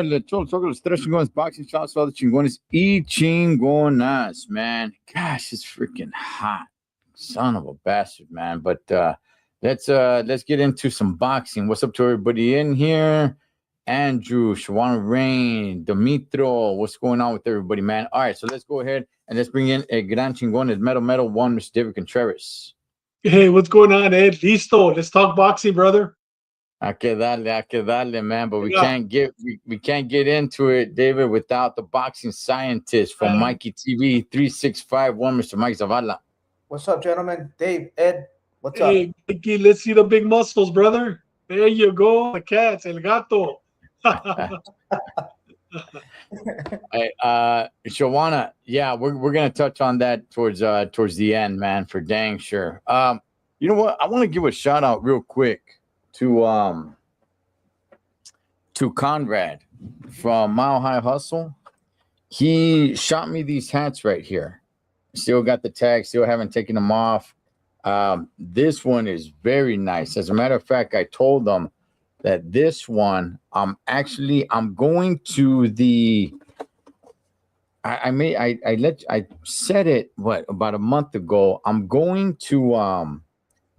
Le Cholo Toca, los tres chingones boxing shots, all the chingones y chingonas, man. Gosh, it's freaking hot. Son of a bastard, man. But let's get into some boxing. What's up to everybody in here? Andrew, Shawana Rain, Dimitro, what's going on with everybody, man? All right, so let's go ahead and let's bring in a gran chingon, el metal one, Mr. David Contreras. Hey, what's going on, Ed? Listo. Let's talk boxing, brother. Hay que darle, man. But we can't get into it, David, without the boxing scientist from Mikey TV 3651, Mr. Mike Zavala. What's up, gentlemen? Dave, Ed, what's up? Hey, Mikey, let's see the big muscles, brother. There you go. The cats, el gato. Hey, Shawana, yeah, we're gonna touch on that towards the end, man, for dang sure. You know what? I want to give a shout out real quick to Conrad from Mile High Hustle. He shot me these hats right here. Still got the tag, still haven't taken them off. This one is very nice. As a matter of fact, I told them that this one, I'm going to the I said it about a month ago. I'm going to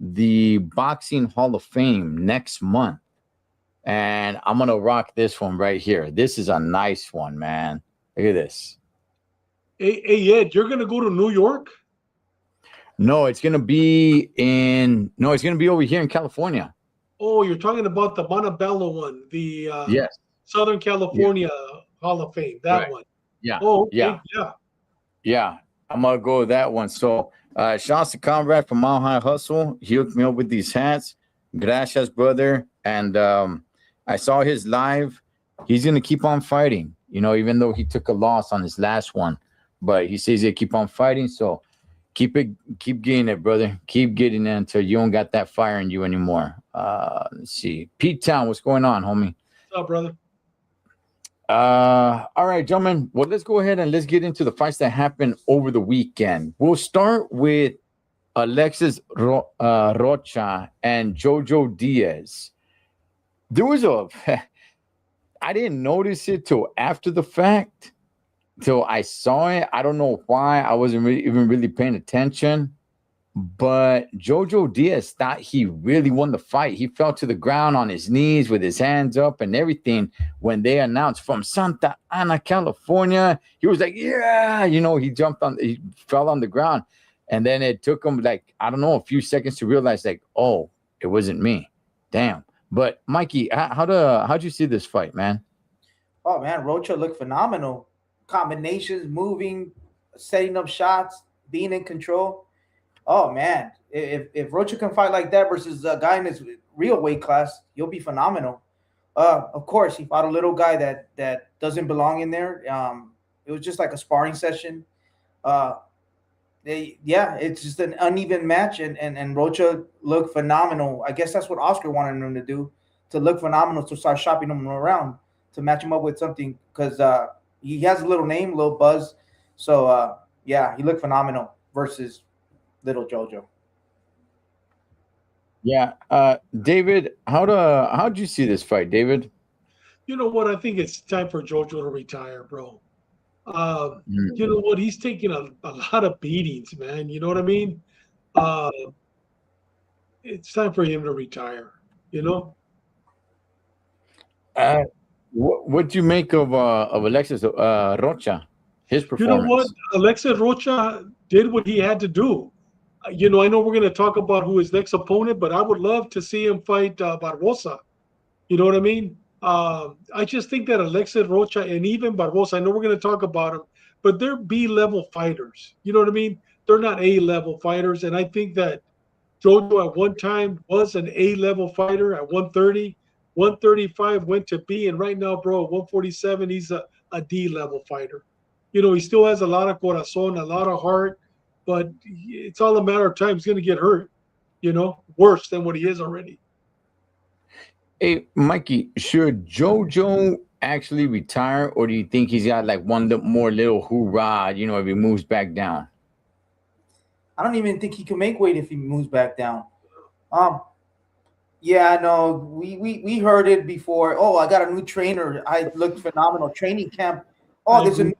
the Boxing Hall of Fame next month, and I'm gonna rock this one right here. This is a nice one, man. Look at this. Hey Ed, you're gonna go to New York? No, it's gonna be over here in California. Oh, you're talking about the Montebello one, the yes, Southern California Hall of Fame, that one. Yeah. Oh, okay. Yeah. I'm gonna go with that one. So shouts to Conrad from Mile High Hustle. He hooked me up with these hats. Gracias, brother. And I saw his live. He's gonna keep on fighting, even though he took a loss on his last one. But he says he'll keep on fighting. So keep getting it, brother. Keep getting it until you don't got that fire in you anymore. Let's see. Pete Town, what's going on, homie? What's up, brother? All right, gentlemen. Well, let's go ahead and let's get into the fights that happened over the weekend. We'll start with Alexis Rocha and Jojo Diaz. There was I didn't notice it till after the fact, till I saw it. I don't know why. I wasn't even really paying attention. But Jojo Diaz thought he really won the fight. He fell to the ground on his knees with his hands up and everything when they announced from Santa Ana, California. He was like, yeah, he fell on the ground. And then it took him a few seconds to realize oh, it wasn't me. Damn. But Mikey, how'd you see this fight, man? Oh man, Rocha looked phenomenal. Combinations, moving, setting up shots, being in control. Oh man, if Rocha can fight like that versus a guy in his real weight class, he'll be phenomenal. Of course, he fought a little guy that doesn't belong in there. It was just like a sparring session. It's just an uneven match, and Rocha looked phenomenal. I guess that's what Oscar wanted him to do, to look phenomenal, to start shopping him around, to match him up with something, because he has a little name, a little buzz. So he looked phenomenal versus little Jojo. Yeah. David, how'd you see this fight, David? You know what? I think it's time for Jojo to retire, bro. You know what? He's taking a lot of beatings, man. You know what I mean? It's time for him to retire, What do you make of Alexis Rocha? His performance. You know what? Alexis Rocha did what he had to do. I know we're going to talk about who his next opponent, but I would love to see him fight Barbosa. You know what I mean? I just think that Alexis Rocha and even Barbosa, I know we're going to talk about them, but they're B-level fighters. You know what I mean? They're not A-level fighters. And I think that Jojo at one time was an A-level fighter at 130. 135 went to B, and right now, bro, at 147, he's a D-level fighter. He still has a lot of corazon, a lot of heart, but it's all a matter of time. He's going to get hurt, worse than what he is already. Hey, Mikey, should Jojo actually retire, or do you think he's got one more little hoorah, if he moves back down? I don't even think he can make weight if he moves back down. Yeah, no, we heard it before. Oh, I got a new trainer. I looked phenomenal. Training camp. I Oh, agree.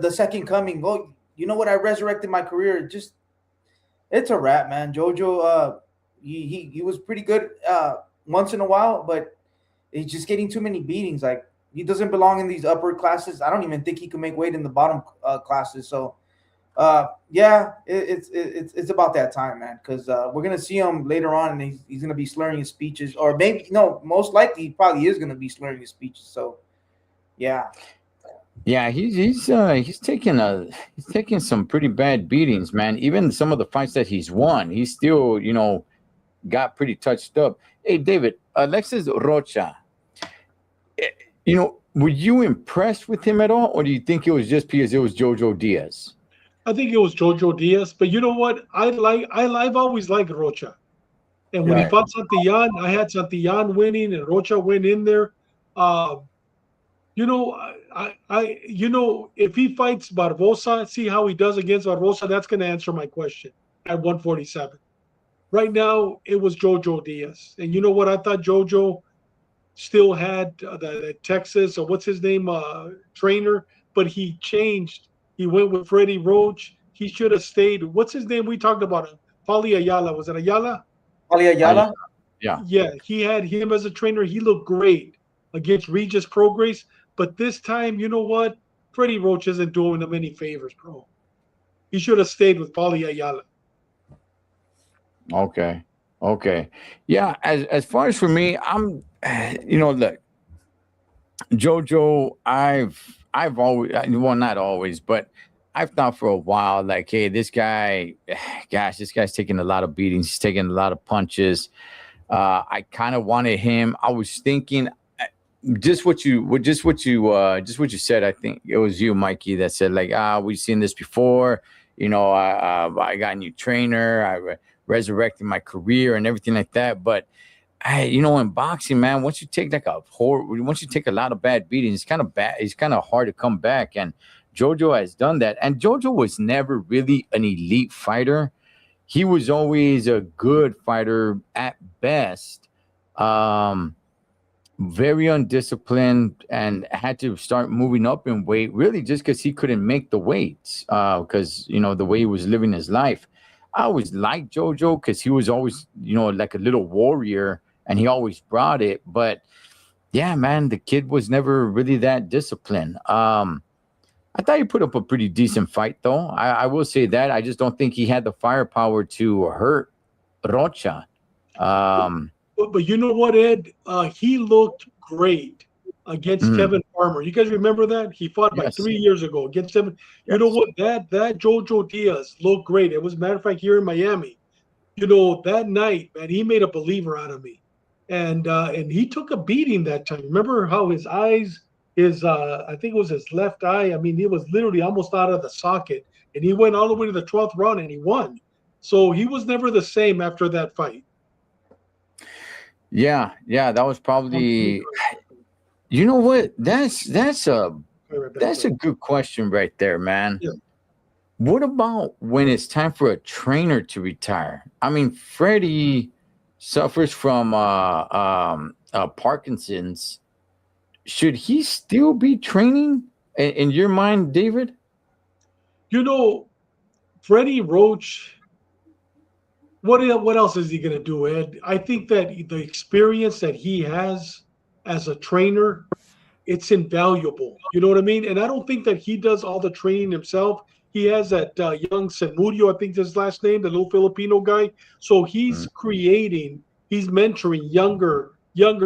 the second coming. Oh, you know what? I resurrected my career. Just it's a wrap, man. Jojo, he was pretty good once in a while, but he's just getting too many beatings. Like he doesn't belong in these upper classes. I don't even think he can make weight in the bottom classes. So yeah, it's about that time, man. Because we're gonna see him later on, and he's gonna be slurring his speeches, or maybe no, most likely he probably is gonna be slurring his speeches. So yeah, Yeah, he's taking some pretty bad beatings, man. Even some of the fights that he's won, he's still, got pretty touched up. Hey, David, Alexis Rocha, were you impressed with him at all, or do you think it was just because it was Jojo Diaz? I think it was Jojo Diaz, but you know what? I've always liked Rocha. And when he Right. fought Santillan, I had Santillan winning and Rocha went in there. Uh, if he fights Barbosa, see how he does against Barbosa, that's going to answer my question at 147. Right now, it was Jojo Diaz. And you know what? I thought Jojo still had the Texas, or what's his name, trainer, but he changed. He went with Freddie Roach. He should have stayed. What's his name? We talked about him. Paulie Ayala. Was it Ayala? Ali I Ayala. Yeah. Yeah, he had him as a trainer. He looked great against Regis Prograis. But this time, you know what? Freddie Roach isn't doing him any favors, bro. He should have stayed with Paulie Ayala. Okay. Okay. Yeah. As far as for me, I'm, look, Jojo, I've always, well, not always, but I've thought for a while, like, hey, this guy, gosh, this guy's taking a lot of beatings. He's taking a lot of punches. I kind of wanted him. I was thinking, just what you said. I think it was you, Mikey, that said like, we've seen this before. I got a new trainer. Resurrected my career and everything like that. But in boxing, man, once you take once you take a lot of bad beatings, it's kind of bad. It's kind of hard to come back. And Jojo has done that. And Jojo was never really an elite fighter. He was always a good fighter at best. Um, Very undisciplined and had to start moving up in weight really just because he couldn't make the weights because the way he was living his life. I always liked Jojo because he was always like a little warrior and he always brought it. But yeah, man, the kid was never really that disciplined. I thought he put up a pretty decent fight though. I will say that. I just don't think he had the firepower to hurt Rocha. um But you know what, Ed? He looked great against mm, Kevin Farmer. You guys remember that? He fought like yes, 3 years ago against Kevin. You know yes. what? That Jojo Diaz looked great. It was, matter of fact, here in Miami. That night, man, he made a believer out of me, and he took a beating that time. Remember how his eyes, I think it was his left eye. I mean, he was literally almost out of the socket, and he went all the way to the 12th round and he won. So he was never the same after that fight. Yeah, yeah, that was probably. You know what? That's a good question right there, man. Yeah. What about when it's time for a trainer to retire? I mean, Freddie suffers from Parkinson's. Should he still be training in your mind, David? You know, Freddie Roach. What else is he going to do, Ed? I think that the experience that he has as a trainer, it's invaluable. You know what I mean? And I don't think that he does all the training himself. He has that young Senmurio, I think is his last name, the little Filipino guy. So he's Mm. creating, he's mentoring younger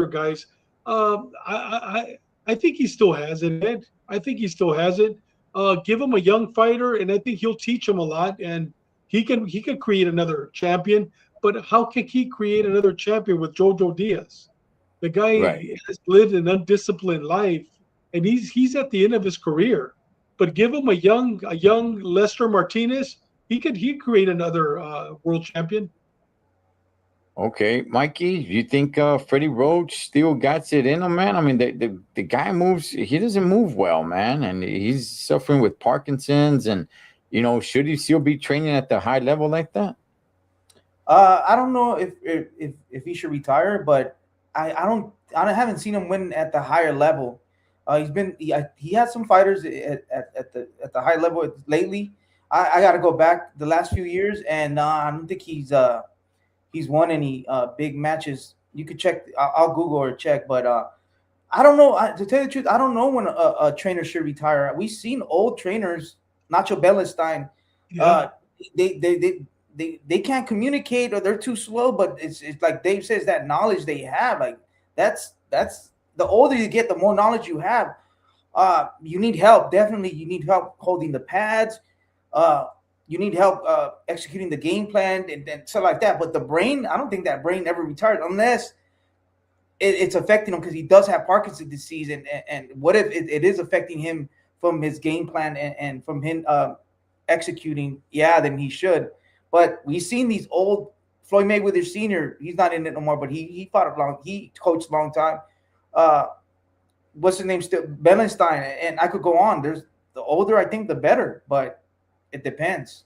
guys. I think he still has it, Ed. I think he still has it. Give him a young fighter, and I think he'll teach him a lot. And he can create another champion. But how can he create another champion with Jojo Diaz? The Right. guy has lived an undisciplined life, and he's at the end of his career. But give him a young Lester Martinez, he create another world champion. Okay, Mikey, you think Freddie Roach still got it in him, man? I mean, the guy moves. He doesn't move well, man, and he's suffering with Parkinson's. And should he still be training at the high level like that? I don't know if he should retire, but I haven't seen him win at the higher level. He had some fighters at the high level lately. I got to go back the last few years, and I don't think he's won any big matches. You could check. I'll Google or check, but I don't know. To tell you the truth, I don't know when a trainer should retire. We've seen old trainers, Nacho Bellenstein. Yeah. They can't communicate or they're too slow. But it's like Dave says, that knowledge they have, like that's the older you get, the more knowledge you have. You need help. Definitely, you need help holding the pads. You need help executing the game plan and stuff like that. But the brain, I don't think that brain ever retires unless it's affecting him because he does have Parkinson's disease. And what if it is affecting him from his game plan and from him executing? Yeah, then he should. But we've seen these old Floyd Mayweather Sr. He's not in it no more, but he fought he coached a long time. What's his name still? Bellenstein, and I could go on. There's the older I think the better, but it depends.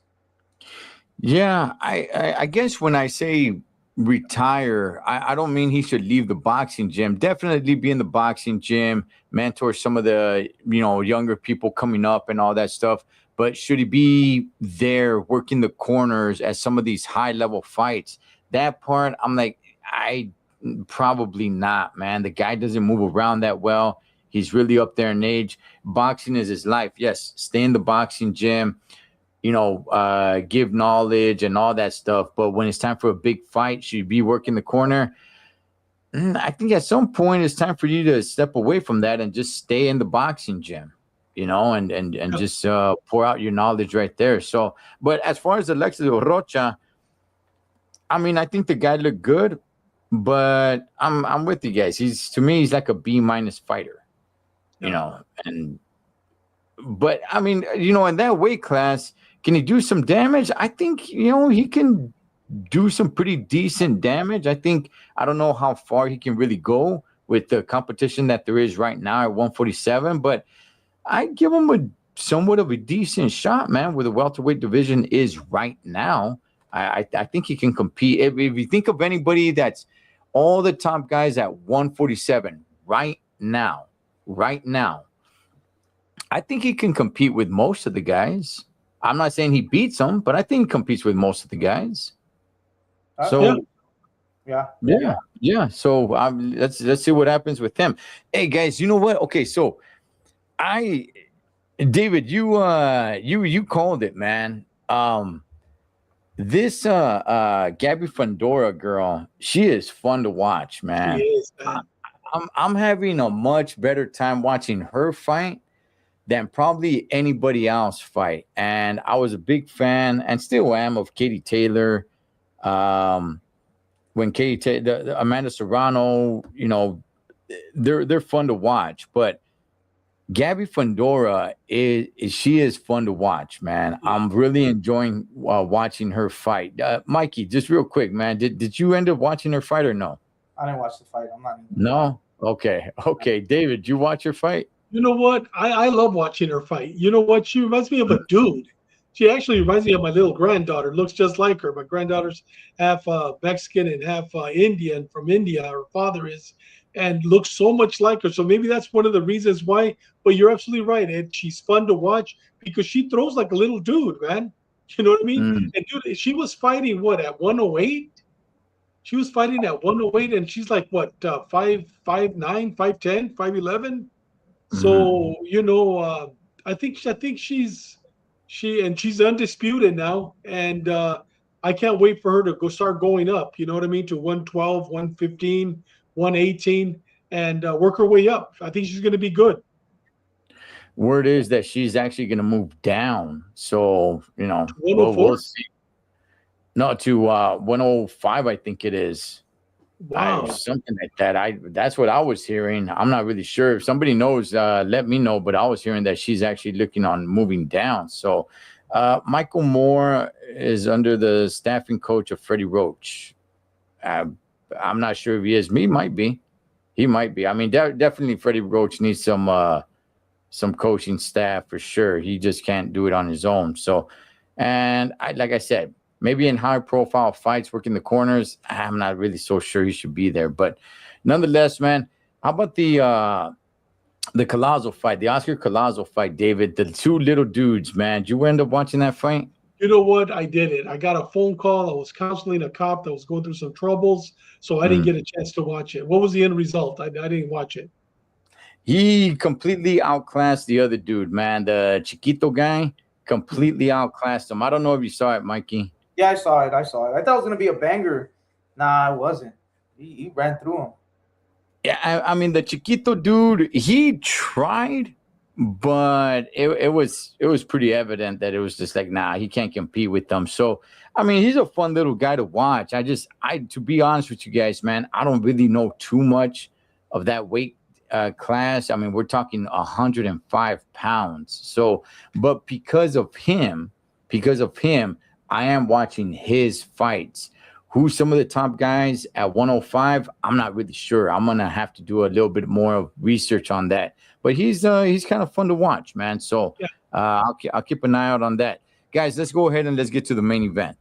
Yeah, I guess when I say retire, I don't mean he should leave the boxing gym. Definitely be in the boxing gym, mentor some of the younger people coming up and all that stuff. But should he be there working the corners at some of these high level fights? That part, I'm like, I probably not, man. The guy doesn't move around that well. He's really up there in age. Boxing is his life. Yes, stay in the boxing gym, give knowledge and all that stuff. But when it's time for a big fight, should you be working the corner? I think at some point it's time for you to step away from that and just stay in the boxing gym, and just pour out your knowledge right there. So, but as far as Alexis Rocha, I mean, I think the guy looked good, but I'm with you guys. To me, he's like a B- fighter, but I mean, in that weight class, can he do some damage? I think, he can do some pretty decent damage. I don't know how far he can really go with the competition that there is right now at 147, but I give him a somewhat of a decent shot, man, where the welterweight division is right now. I think he can compete. If you think of anybody that's all the top guys at 147 right now, I think he can compete with most of the guys. I'm not saying he beats them, but I think he competes with most of the guys. So, yeah. So let's see what happens with him. Hey, guys, you know what? Okay, so David, you called it, man. This Gabby Fundora girl, she is fun to watch, man. She is, man. I'm having a much better time watching her fight than probably anybody else fight. And I was a big fan and still am of Katie Taylor. When Amanda Serrano, they're fun to watch, but Gabby Fundora is fun to watch, man. I'm really enjoying watching her fight. Mikey, just real quick, man, did you end up watching her fight or no? I didn't watch the fight. I'm not. No? Okay. David, did you watch her fight? You know what? I love watching her fight. You know what? She reminds me of a dude. She actually reminds me of my little granddaughter. Looks just like her. My granddaughter's half Mexican and half Indian from India. Her father is, and looks so much like her. So maybe that's one of the reasons why. But you're absolutely right, Ed. She's fun to watch because she throws like a little dude, man. You know what I mean? And dude, she was fighting at 108? She was fighting at 108, and she's like what, 5'9", 5'10", 5'11". So I think she's undisputed now, and I can't wait for her to start going up. You know what I mean, to 112, 115, 118, and work her way up. I think she's going to be good. Word is that she's actually going to move down. So we'll see. No, to 105, I think it is. Wow. Something like that. That's what I was hearing. I'm not really sure. If somebody knows, let me know. But I was hearing that she's actually looking on moving down. So Michael Moore is under the staffing coach of Freddie Roach. I'm not sure if he is. He might be. I mean, definitely Freddie Roach needs some coaching staff for sure. He just can't do it on his own. So, and like I said, Maybe in high-profile fights, working the corners, I'm not really so sure he should be there. But nonetheless, man, how about the Collazo fight, the Oscar Collazo fight, David? The two little dudes, man. Did you end up watching that fight? You know what? I did it. I got a phone call. I was counseling a cop that was going through some troubles, so I didn't get a chance to watch it. What was the end result? I didn't watch it. He completely outclassed the other dude, man. The Chiquito guy completely outclassed him. I don't know if you saw it, Mikey. Yeah, I saw it. I thought it was gonna be a banger. Nah, it wasn't. He ran through him. Yeah, I mean the Chiquito dude, he tried, but it was pretty evident that it was just like, nah, he can't compete with them. So I mean, he's a fun little guy to watch. To be honest with you guys, man, I don't really know too much of that weight class. I mean, we're talking 105 pounds. So, but because of him, I am watching his fights. Who's some of the top guys at 105? I'm not really sure. I'm gonna have to do a little bit more of research on that. But he's kind of fun to watch, man. So I'll keep an eye out on that. Guys, let's go ahead and let's get to the main event.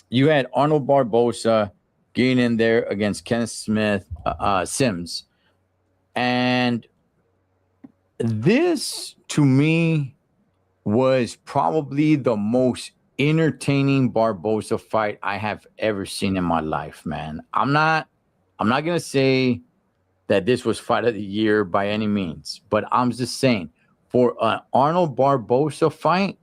You had Arnold Barboza getting in there against Kenneth Sims. And this, to me, was probably the most entertaining Barboza fight I have ever seen in my life, man. I'm not gonna say that this was fight of the year by any means, but I'm just saying for an Arnold Barboza fight,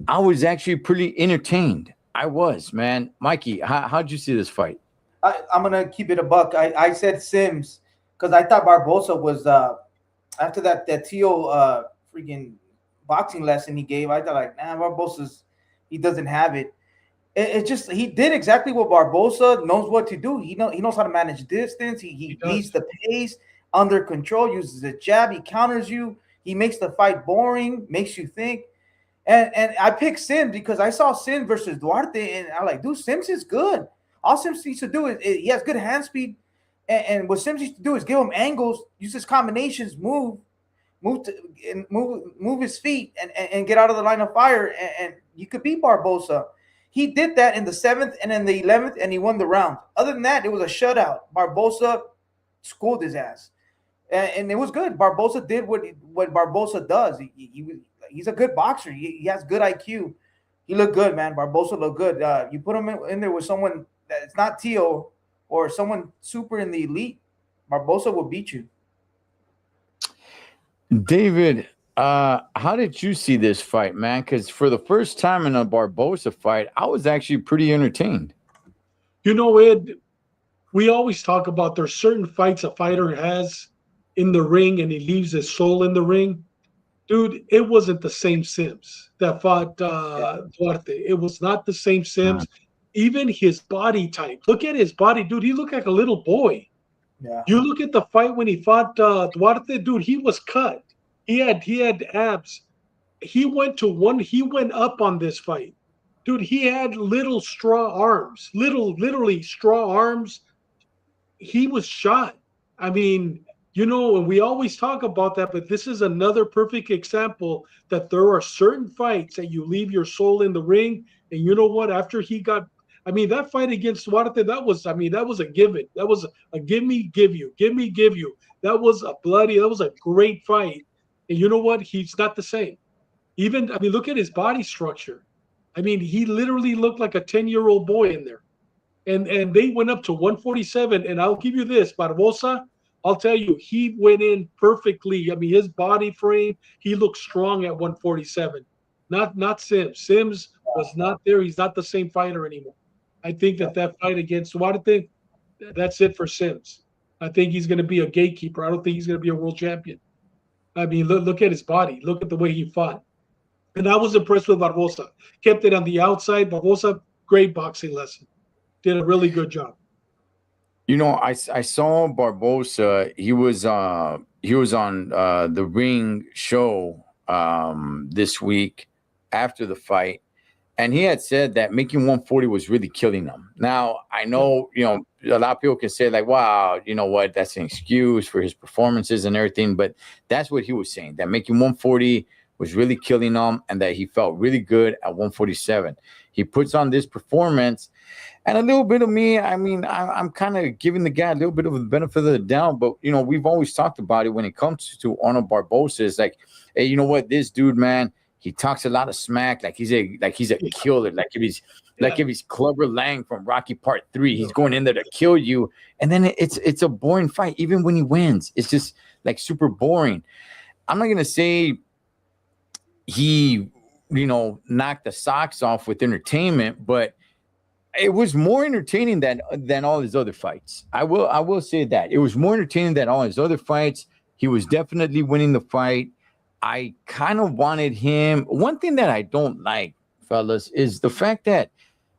I was actually pretty entertained. I was, man. Mikey, how'd you see this fight? I'm gonna keep it a buck. I said Sims because I thought Barboza was after that Tio freaking boxing lesson he gave. I thought like, nah, Barboza's he doesn't have it. It just he did exactly what Barboza knows what to do. He knows how to manage distance. He leads the pace under control, uses a jab, he counters you, he makes the fight boring, makes you think. And I picked Sims because I saw Sims versus Duarte, and I'm like, dude, Sims is good. All Sims needs to do is he has good hand speed, and what Sims needs to do is give him angles, use his combinations, move his feet, and get out of the line of fire, and you could beat Barboza. He did that in the 7th and in the 11th, and he won the round. Other than that, it was a shutout. Barboza schooled his ass, and it was good. Barboza did what Barboza does. He's a good boxer. He has good IQ. He looked good, man. Barboza looked good. You put him in there with someone that's not Tio or someone super in the elite, Barboza will beat you. David, how did you see this fight, man? Because for the first time in a Barboza fight, I was actually pretty entertained. You know, Ed, we always talk about there's certain fights a fighter has in the ring and he leaves his soul in the ring. Dude, it wasn't the same Sims that fought Duarte. It was not the same Sims. Even his body type. Look at his body, dude. He looked like a little boy. Yeah. You look at the fight when he fought Duarte, dude. He was cut. He had abs. He went up on this fight, dude. He had little straw arms, literally straw arms. He was shot. I mean, you know, and we always talk about that, but this is another perfect example that there are certain fights that you leave your soul in the ring. And you know what? After he got, I mean, that fight against Duarte, that was a given. That was a give me, give you. That was a great fight. And you know what? He's not the same. Even, I mean, look at his body structure. I mean, he literally looked like a 10-year-old boy in there. And they went up to 147. And I'll give you this, Barboza, I'll tell you, he went in perfectly. I mean, his body frame, he looked strong at 147. Not Sims. Sims was not there. He's not the same fighter anymore. I think that fight against Duarte, that's it for Sims. I think he's going to be a gatekeeper. I don't think he's going to be a world champion. I mean, look at his body. Look at the way he fought. And I was impressed with Barboza. Kept it on the outside. Barboza, great boxing lesson. Did a really good job. You know, I saw Barboza. He was on the Ring show this week after the fight, and he had said that making 140 was really killing him. Now, I know, you know, a lot of people can say like, wow, you know what, that's an excuse for his performances and everything, but that's what he was saying, that making 140 was really killing him, and that he felt really good at 147. He puts on this performance, and a little bit of me, I mean, I'm kind of giving the guy a little bit of the benefit of the doubt, but we've always talked about it when it comes to Arnold Barboza. It's like, hey, you know what, this dude, man, he talks a lot of smack, like he's a killer, like if he's Clubber Lang from Rocky Part 3, he's going in there to kill you, and then it's a boring fight. Even when he wins, it's just like super boring. I'm not gonna say he, knocked the socks off with entertainment, but it was more entertaining than all his other fights. I will say that it was more entertaining than all his other fights. He was definitely winning the fight. I kind of wanted him. One thing that I don't like, fellas, is the fact that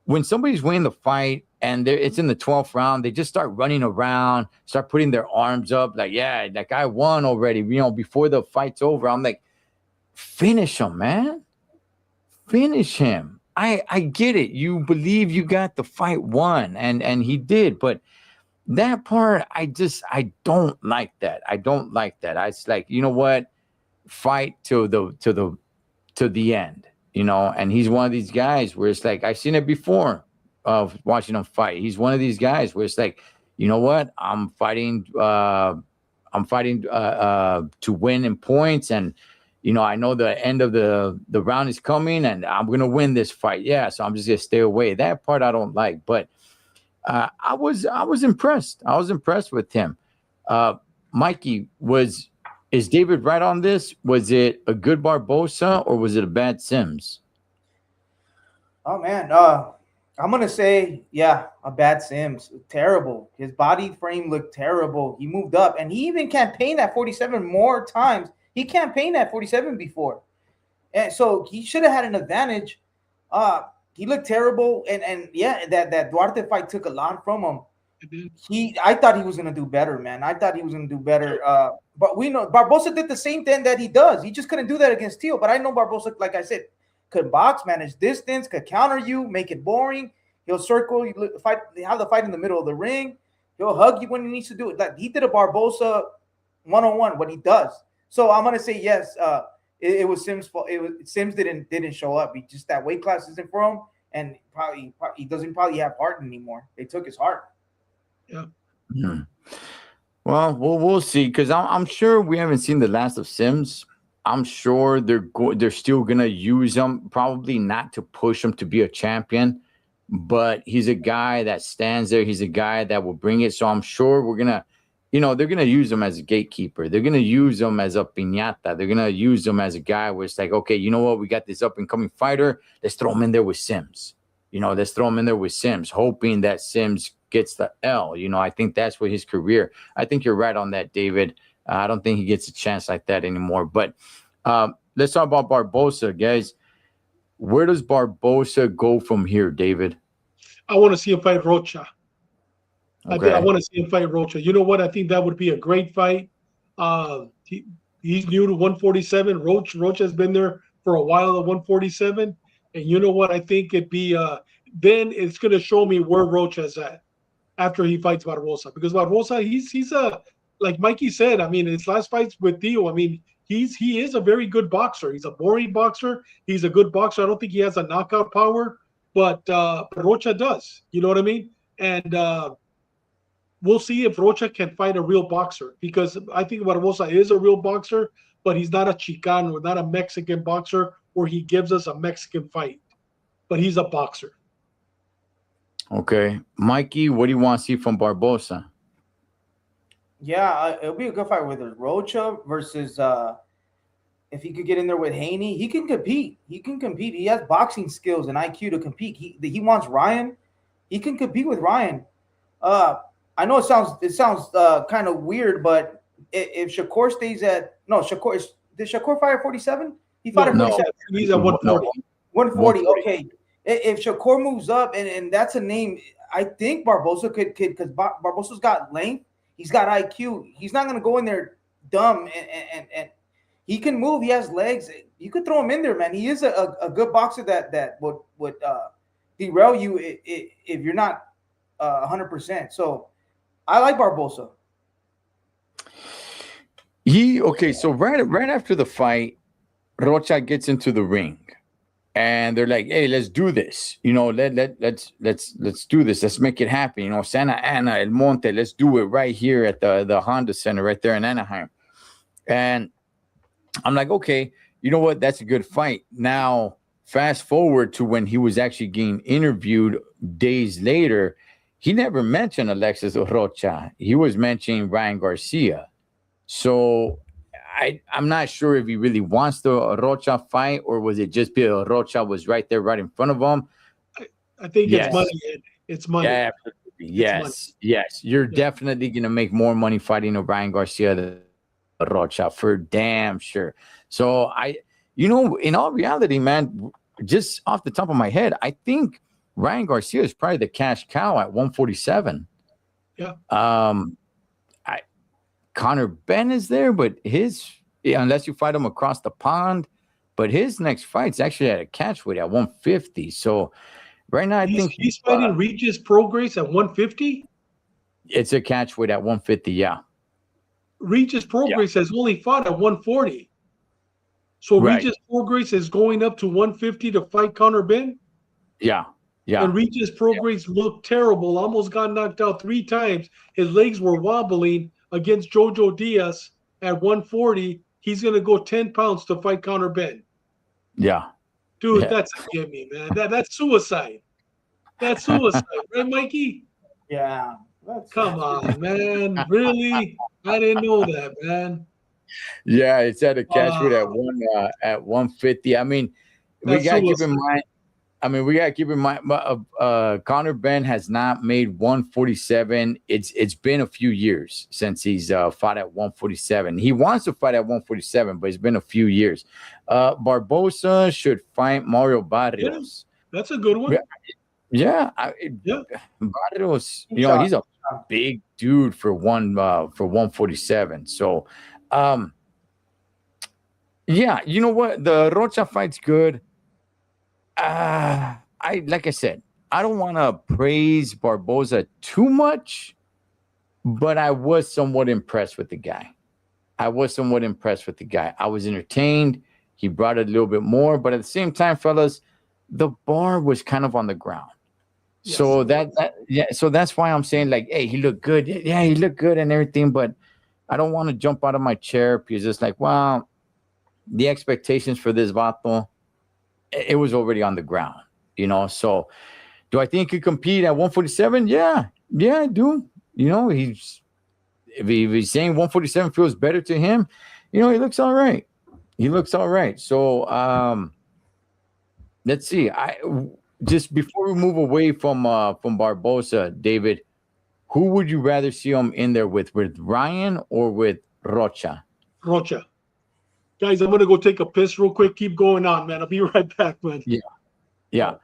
when somebody's winning the fight and it's in the 12th round, they just start running around, start putting their arms up, like, yeah, like I won already, before the fight's over. I'm like, finish him, man. Finish him. I get it. You believe you got the fight won, and he did, but that part, I don't like that. I don't like that. It's like, you know what? Fight to the end, and he's one of these guys where it's like, I've seen it before of watching him fight. He's one of these guys where it's like, you know what? I'm fighting to win in points, and I know the end of the round is coming, and I'm going to win this fight. Yeah, so I'm just going to stay away. That part I don't like, but I was impressed. I was impressed with him. Mikey, is David right on this? Was it a good Barboza or was it a bad Sims? Oh, man. I'm going to say, yeah, a bad Sims. Terrible. His body frame looked terrible. He moved up, and he even campaigned at 47 more times. He campaigned at 47 before. And so he should have had an advantage. He looked terrible. And yeah, that Duarte fight took a lot from him. I thought he was going to do better, man. I thought he was going to do better. But we know Barboza did the same thing that he does. He just couldn't do that against Teal. But I know Barboza, like I said, could box, manage distance, could counter you, make it boring. He'll circle, have the fight in the middle of the ring. He'll hug you when he needs to do it. Like he did a Barboza one-on-one, what he does. So I'm gonna say yes. It was Sims' fault. Sims didn't show up. He just, that weight class isn't for him, and he doesn't have heart anymore. They took his heart. Yeah. Hmm. Well, we'll see, because I'm sure we haven't seen the last of Sims. I'm sure they're still gonna use him, probably not to push him to be a champion, but he's a guy that stands there. He's a guy that will bring it. So I'm sure we're gonna. They're going to use him as a gatekeeper. They're going to use him as a piñata. They're going to use him as a guy where it's like, okay, you know what? We got this up-and-coming fighter. Let's throw him in there with Sims. Let's throw him in there with Sims, hoping that Sims gets the L. I think that's what his career. I think you're right on that, David. I don't think he gets a chance like that anymore. But let's talk about Barboza, guys. Where does Barboza go from here, David? I want to see him fight Rocha. Okay. I want to see him fight Rocha. You know what? I think that would be a great fight. He's new to 147. Rocha has been there for a while at 147. And you know what? I think it'd be then it's going to show me where Rocha's at after he fights Barboza. Because Barboza, he's a, like Mikey said, I mean, his last fights with Theo, I mean, he is a very good boxer. He's a boring boxer. He's a good boxer. I don't think he has a knockout power, but Rocha does. You know what I mean? And we'll see if Rocha can fight a real boxer, because I think Barboza is a real boxer, but he's not a Chicano, not a Mexican boxer where he gives us a Mexican fight. But he's a boxer. Okay. Mikey, what do you want to see from Barboza? Yeah, it'll be a good fight with Rocha versus if he could get in there with Haney. He can compete. He has boxing skills and IQ to compete. He wants Ryan. He can compete with Ryan. I know it sounds kind of weird, but if Shakur stays at did Shakur fight at 47? He fought at 47. He's at 140. 140. Okay. If Shakur moves up and that's a name, I think Barboza could, because Barboza's got length, he's got IQ. He's not gonna go in there dumb, and he can move. He has legs. You could throw him in there, man. He is a good boxer that would derail you if you're not 100%. So I like Barboza. So right after the fight, Rocha gets into the ring, and they're like, "Hey, let's do this. You know, let's do this. Let's make it happen. You know, Santa Ana, El Monte. Let's do it right here at the Honda Center, right there in Anaheim." And I'm like, okay, you know what? That's a good fight. Now, fast forward to when he was actually getting interviewed days later, he never mentioned Alexis Rocha. He was mentioning Ryan Garcia. So I'm not sure if he really wants the Rocha fight, or was it just because Rocha was right there, right in front of him? I think Yes. it's money. Ed. It's money. Yeah, absolutely. Yes, yes. You're definitely going to make more money fighting a Ryan Garcia than Rocha, for damn sure. So in all reality, man, just off the top of my head, I think Ryan Garcia is probably the cash cow at 147. Yeah. Connor Ben is there, but unless you fight him across the pond, but his next fight's actually at a catch weight at 150. So right now, I think he's fighting Regis Prograis at 150. It's a catch weight at 150. Yeah. Regis Prograis has only fought at 140. So Regis Prograis is going up to 150 to fight Connor Ben? Yeah. Yeah. And Regis Prograis looked terrible, almost got knocked out 3 times. His legs were wobbling against Jojo Diaz at 140. He's going to go 10 pounds to fight Connor Ben. Yeah. Dude, that's a gimme, man. That's suicide. That's suicide. Right, Mikey? Yeah. Come on, man. Really? I didn't know that, man. Yeah, it's at a catch weight at 150. I mean, we gotta keep in mind. Connor Ben has not made 147. It's been a few years since he's fought at 147. He wants to fight at 147, but it's been a few years. Barbosa should fight Mario Barrios. Yeah, that's a good one. Yeah, Barrios. You know, he's a big dude for 147. So, yeah, you know what? The Rocha fight's good. Like I said, I don't want to praise Barbosa too much, but I was somewhat impressed with the guy. I was entertained. He brought it a little bit more, but at the same time, fellas, the bar was kind of on the ground. Yes. So so that's why I'm saying, like, hey, he looked good. Yeah, he looked good and everything, but I don't want to jump out of my chair because it's like, well, the expectations for this vato, it was already on the ground, you know. So do I think he could compete at 147? Yeah, I do. You know, if he's saying 147 feels better to him, you know, he looks all right. So let's see. Just before we move away from Barbosa, David, who would you rather see him in there with Ryan or with Rocha? Rocha. Guys, I'm going to go take a piss real quick. Keep going on, man. I'll be right back, man. Yeah.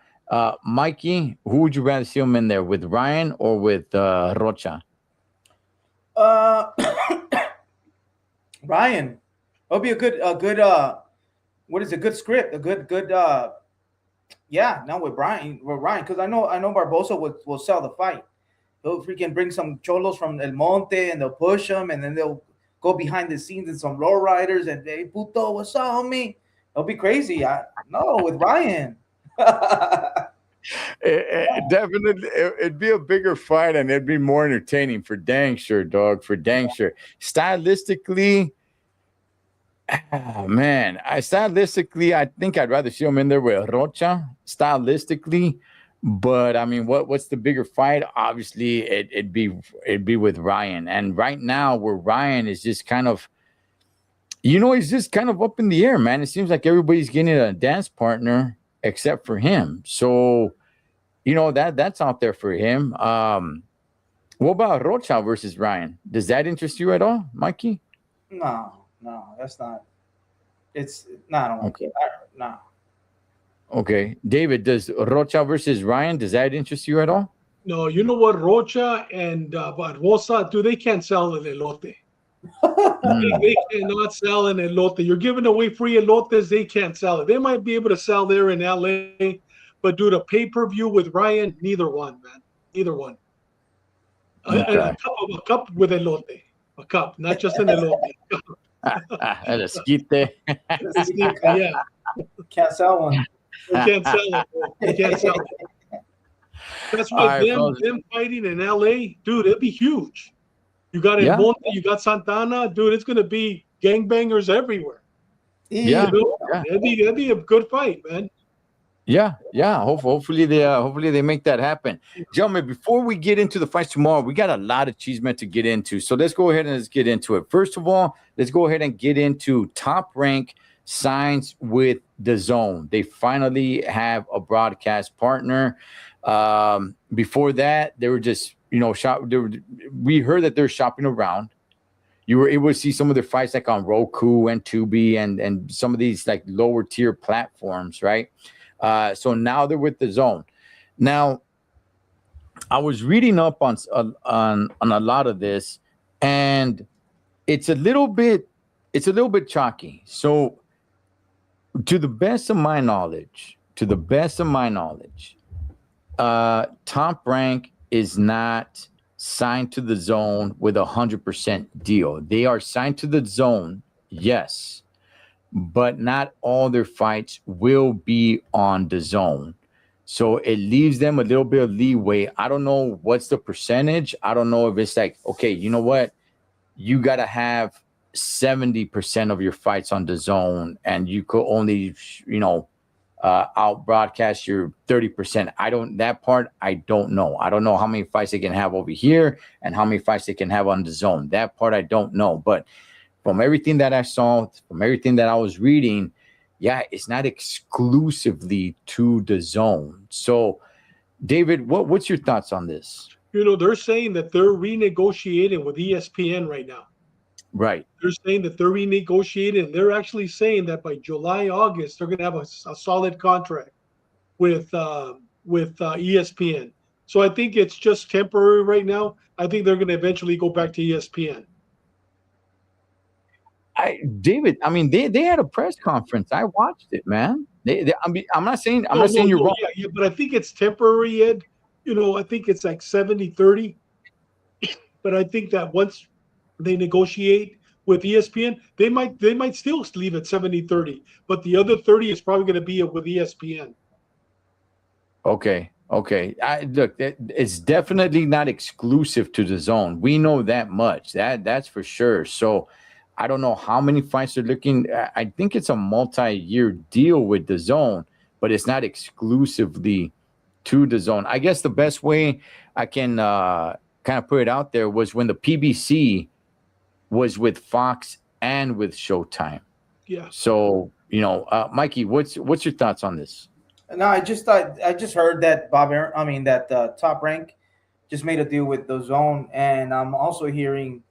Mikey, who would you rather see him in there, with Ryan or with Rocha? Ryan. It'll be a good what is a good script, a good now with Ryan, because I know Barbosa will sell the fight. He'll freaking bring some cholos from El Monte and they'll push them, and then they'll go behind the scenes and some lowriders and hey puto, what's up, homie? It'll be crazy. With Ryan. Definitely, it'd be a bigger fight and it'd be more entertaining, for dang sure, dog. For dang sure. Stylistically, man, I think I'd rather see him in there with Rocha stylistically. But I mean, what's the bigger fight? Obviously, it'd be with Ryan. And right now, where Ryan is just kind of, you know, he's just kind of up in the air, man. It seems like everybody's getting a dance partner except for him. So, you know, that's out there for him. What about Rocha versus Ryan? Does that interest you at all, Mikey? No, that's not. It's not. I don't like it. No. Okay, David, does Rocha versus Ryan, does that interest you at all? No, you know what, Rocha and Barbosa, they can't sell an elote. They cannot sell an elote. You're giving away free elotes, they can't sell it. They might be able to sell there in LA, but do the pay-per-view with Ryan, neither one, man. Neither one. Okay. A cup with elote. A cup, not just an elote. El esquite. Yeah, Can't sell one. we can't sell it. Bro. We can't sell it. That's All why right, fellas. them fighting in LA, dude, it'd be huge. You got El Yeah. Monte, you got Santana, dude. It's gonna be gangbangers everywhere. Yeah. You know, Yeah. that'd be a good fight, man. Yeah, yeah. Hopefully they make that happen, gentlemen. Before we get into the fights tomorrow, we got a lot of cheese men to get into. So let's go ahead and let's get into it. First of all, let's go ahead and get into Top Rank signs with DAZN. They finally have a broadcast partner. Before that, they were just we heard that they're shopping around. You were able to see some of their fights like on Roku and Tubi and some of these like lower tier platforms, right? So now they're with DAZN. Now, I was reading up on a lot of this, and it's a little bit chalky. So, to the best of my knowledge, Top Rank is not signed to DAZN with 100% deal. They are signed to DAZN, yes, but not all their fights will be on DAZN. So it leaves them a little bit of leeway. I don't know what's the percentage. I don't know if it's like, okay, you know what? You got to have 70% of your fights on DAZN, and you could only, out broadcast your 30%. That part, I don't know. I don't know how many fights they can have over here and how many fights they can have on DAZN. That part, I don't know. But from everything that I saw, from everything that I was reading, yeah, it's not exclusively to DAZN. So, David, what's your thoughts on this? They're saying that they're renegotiating with ESPN right now. Right. They're saying that they're renegotiating. And they're actually saying that by July, August, they're going to have a solid contract with ESPN. So I think it's just temporary right now. I think they're going to eventually go back to ESPN. David, I mean, they had a press conference. I watched it, man. I'm not saying you're wrong. Yeah, but I think it's temporary, Ed. I think it's like 70-30. But I think that once they negotiate with ESPN, they might still leave it 70-30. But the other 30 is probably going to be with ESPN. Okay. Look, it's definitely not exclusive to DAZN. We know that much. That's for sure. So I don't know how many fights they're looking. I think it's a multi-year deal with DAZN, but it's not exclusively to DAZN. I guess the best way I can kind of put it out there was when the PBC was with Fox and with Showtime. Yeah. So Mikey, what's your thoughts on this? No, I just heard that Top Rank just made a deal with DAZN, and I'm also hearing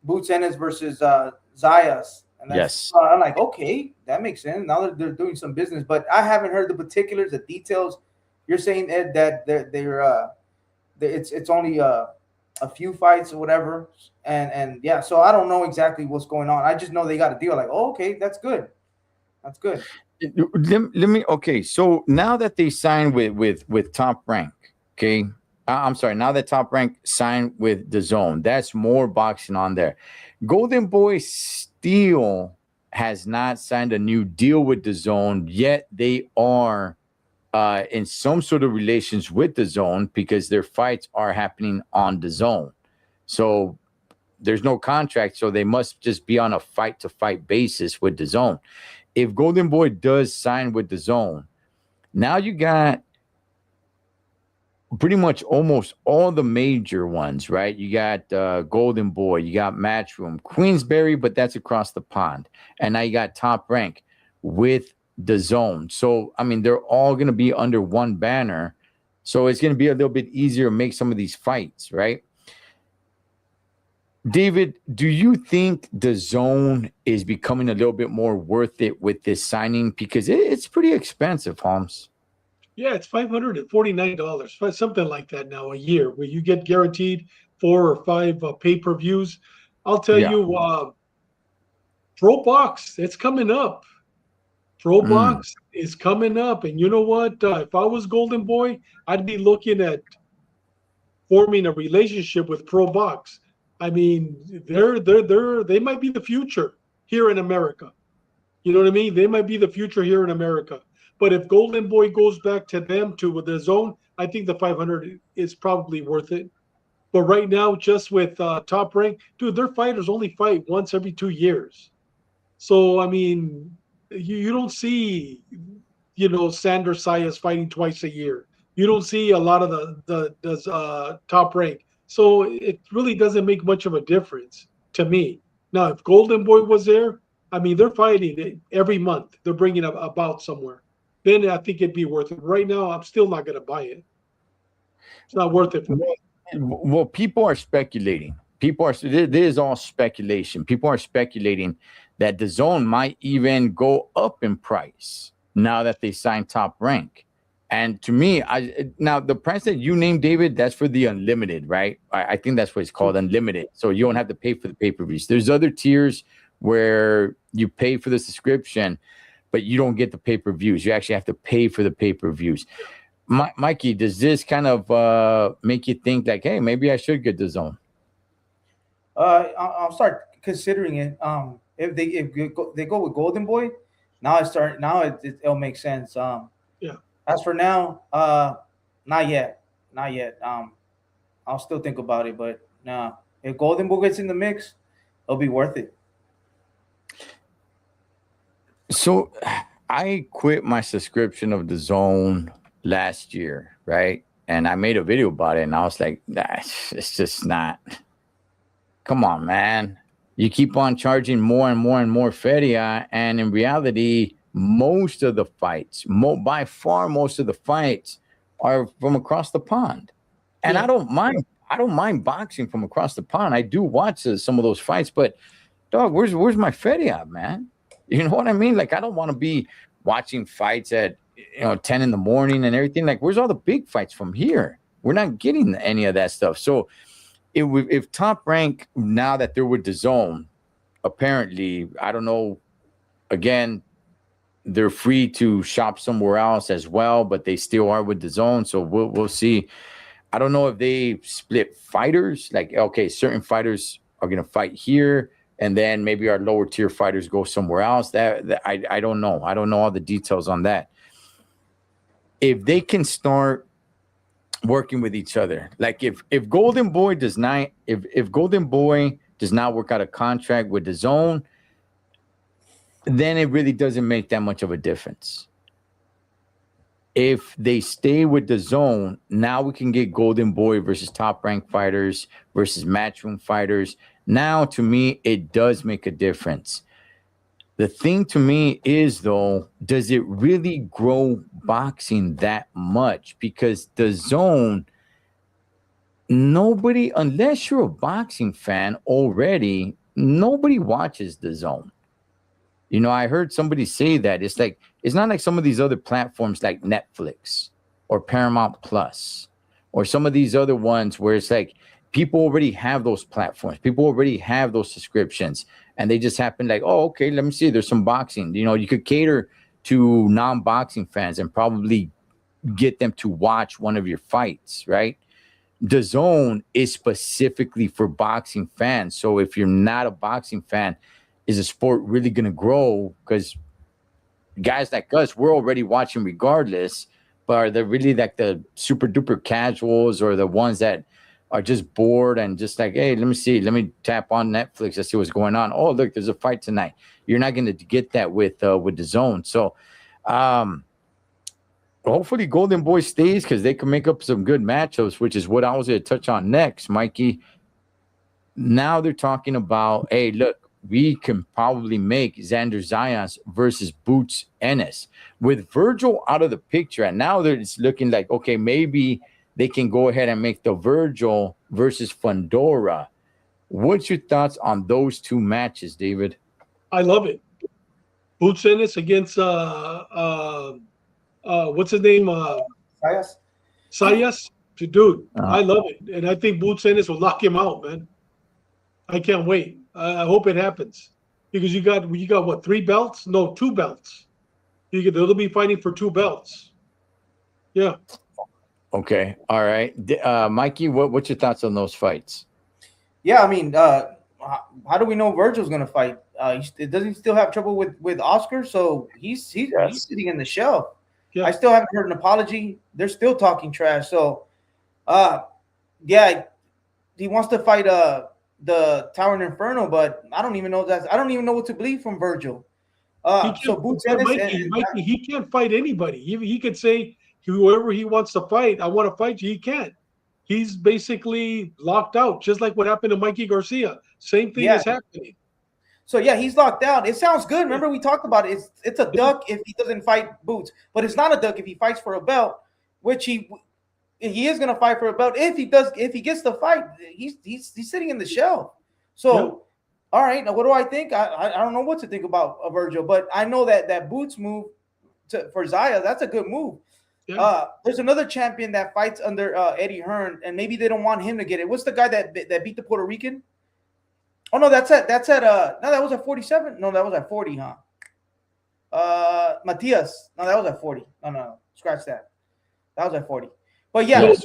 Boots Ennis versus Zayas. And yes. I'm like, okay, that makes sense. Now that they're doing some business, but I haven't heard the particulars, the details. You're saying, Ed, that it's only a few fights or whatever, and yeah. So I don't know exactly what's going on. I just know they got a deal. Like, oh, okay, that's good. That's good. Let me. Okay, so now that they signed with Top Rank, okay. I'm sorry. Now that Top Rank signed with DAZN, that's more boxing on there. Golden Boy still has not signed a new deal with DAZN, yet they are in some sort of relations with DAZN because their fights are happening on DAZN. So there's no contract, so they must just be on a fight-to-fight basis with DAZN. If Golden Boy does sign with DAZN, now you got pretty much almost all the major ones, right? You got Golden Boy, you got Matchroom, Queensberry, but that's across the pond. And now you got Top Rank with DAZN. So, I mean, they're all going to be under one banner. So it's going to be a little bit easier to make some of these fights, right? David, do you think DAZN is becoming a little bit more worth it with this signing? Because it's pretty expensive, Holmes. Yeah, it's $549, something like that now a year, where you get guaranteed 4 or 5 pay-per-views. I'll tell you, Pro Box, it's coming up. Pro Box is coming up, and you know what? If I was Golden Boy, I'd be looking at forming a relationship with Pro Box. I mean, they might be the future. here in America. You know what I mean? They might be the future here in America. But if Golden Boy goes back to them to the zone, I think the 500 is probably worth it. But right now, just with Top Rank, dude, their fighters only fight once every 2 years. So I mean, you don't see, Sandor Sayas fighting twice a year. You don't see a lot of the Top Rank. So it really doesn't make much of a difference to me. Now, if Golden Boy was there, I mean, they're fighting every month. They're bringing up a bout somewhere. Then I think it'd be worth it. Right now, I'm still not going to buy it. It's not worth it for me. Well, people are speculating. This is all speculation. People are speculating that the zone might even go up in price now that they signed Top Rank. And to me, now the price that you named, David, that's for the unlimited, right? I think that's what it's called, unlimited. So you don't have to pay for the pay-per-views. There's other tiers where you pay for the subscription, but you don't get the pay-per-views. You actually have to pay for the pay-per-views. Mikey, does this kind of make you think like, hey, maybe I should get the zone? I'll start considering it. If they go with Golden Boy, it'll make sense. Yeah. As for now, not yet. I'll still think about it, but nah. If Golden Boy gets in the mix, it'll be worth it. So I quit my subscription of the zone last year, right? And I made a video about it, and I was like, nah, it's just not. Come on, man. You keep on charging more and more and more feria, and in reality, most of the fights, by far most of the fights, are from across the pond. And Yeah. I don't mind boxing from across the pond. I do watch some of those fights, but dog, where's my feria, man? You know what I mean? Like, I don't want to be watching fights at 10 in the morning and everything. Like, where's all the big fights from here? We're not getting any of that stuff. So if Top Rank, now that they're with the zone, apparently, I don't know, again, they're free to shop somewhere else as well, but they still are with the zone. So we'll see. I don't know if they split fighters. Like, okay, certain fighters are going to fight here, and then maybe our lower tier fighters go somewhere else. That I don't know. I don't know all the details on that. If they can start working with each other, like if Golden Boy does not, if Golden Boy does not work out a contract with the zone, then it really doesn't make that much of a difference. If they stay with the zone, now we can get Golden Boy versus Top Rank fighters versus Matchroom fighters. Now, to me, it does make a difference. The thing to me is, though, does it really grow boxing that much? Because the zone, nobody, unless you're a boxing fan already, nobody watches the zone. I heard somebody say that it's not like some of these other platforms like Netflix or Paramount Plus or some of these other ones where it's like people already have those platforms. People already have those subscriptions, and they just happen like, oh, okay, let me see. There's some boxing. You could cater to non-boxing fans and probably get them to watch one of your fights, right? The zone is specifically for boxing fans. So if you're not a boxing fan, is a sport really going to grow? Because guys like us, we're already watching regardless, but are they really like the super duper casuals or the ones that are just bored and just like, hey, let me tap on Netflix and see what's going on. Oh, look, there's a fight tonight. You're not going to get that with the zone. So hopefully Golden Boy stays, because they can make up some good matchups, which is what I was going to touch on next, Mikey. Now they're talking about, hey, look, we can probably make Xander Zayas versus Boots Ennis with Virgil out of the picture. And now it's looking like, okay, maybe they can go ahead and make the Virgil versus Fundora. What's your thoughts on those two matches, David? I love it. Boots Ennis against what's his name? Sayas. Dude, I love it. And I think Boots Ennis will lock him out, man. I can't wait. I hope it happens, because you got what, 3 belts? No, 2 belts. They'll be fighting for 2 belts. Yeah. Okay. All right. Mikey, what's your thoughts on those fights? Yeah, I mean, how do we know Virgil's going to fight? Doesn't he still have trouble with Oscar? So he's sitting in the shelf. Yeah. I still haven't heard an apology. They're still talking trash. So, yeah, he wants to fight the Towering Inferno, but I don't even know what to believe from Virgil. So Boots Mikey, he can't fight anybody. He could say whoever he wants to fight, I want to fight you. He can't. He's basically locked out, just like what happened to Mikey Garcia. Same thing is happening. So yeah, he's locked out. It sounds good. Remember we talked about it. It's a duck if he doesn't fight Boots, but it's not a duck if he fights for a belt, which he is going to fight for a belt. If he gets the fight, he's sitting in the shelf. So all right, now what do I think? I don't know what to think about Virgil, but I know that Boots move for Zaya, that's a good move. Yeah. There's another champion that fights under Eddie Hearn, and maybe they don't want him to get it. What's the guy that beat the Puerto Rican? Oh no, that's at no, that was at 47. No, that was at 40, huh? Matias. No, that was at 40. No, scratch that. That was at 40. But yeah, there's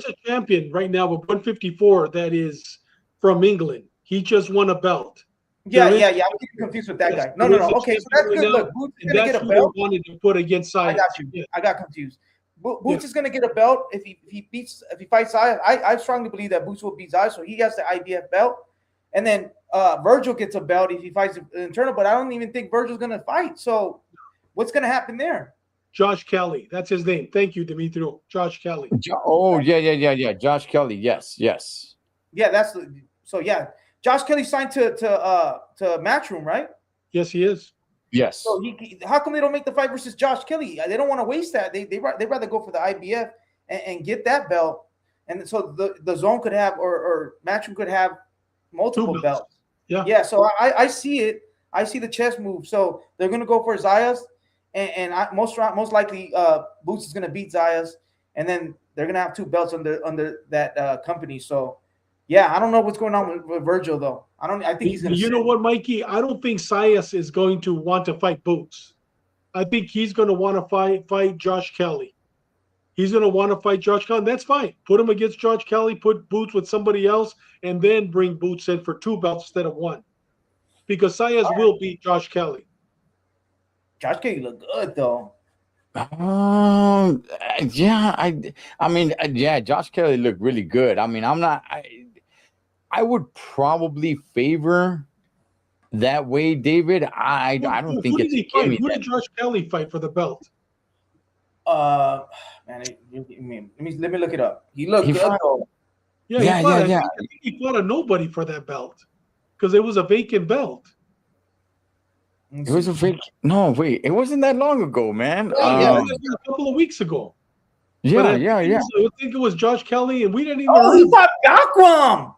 a champion right now with 154 that is from England. He just won a belt. Yeah. I'm getting confused with that guy. No. Okay, so that's good. Look, Boots is gonna get a belt. Wanted to put against Saya. I got you. Yeah. I got confused. Boots is gonna get a belt if he fights Saya. I strongly believe that Boots will beat Saya, so he has the IBF belt, and then Virgil gets a belt if he fights the internal. But I don't even think Virgil's gonna fight. So what's gonna happen there? Josh Kelly, that's his name. Thank you, Demetrio. Josh Kelly. Yeah. Josh Kelly. Yes. Yeah, yeah. Josh Kelly signed to Matchroom, right? Yes, he is. Yes. So how come they don't make the fight versus Josh Kelly? They don't want to waste that. They rather go for the IBF and get that belt, and so the zone could have or Matchroom could have multiple belts. Yeah. So I see it. I see the chess move. So they're gonna go for Zayas, and most likely Boots is gonna beat Zayas, and then they're gonna have two belts under that company. So. Yeah, I don't know what's going on with Virgil though. I think he's going to. You know what, Mikey? I don't think Sayas is going to want to fight Boots. I think he's going to want to fight Josh Kelly. He's going to want to fight Josh Kelly. That's fine. Put him against Josh Kelly. Put Boots with somebody else, and then bring Boots in for two belts instead of one, because Sayas will beat Josh Kelly. Josh Kelly look good though. Josh Kelly looked really good. I mean, I would probably favor that way, David. I don't think it's a gimme. Who did Josh Kelly fight for the belt? Man, let me look it up. He looked good though. Yeah. I think he fought a nobody for that belt because it was a vacant belt. It was a fake. No, wait. It wasn't that long ago, man. It was a couple of weeks ago. Yeah. I think it was Josh Kelly, and we didn't even. Oh, he fought Bakram.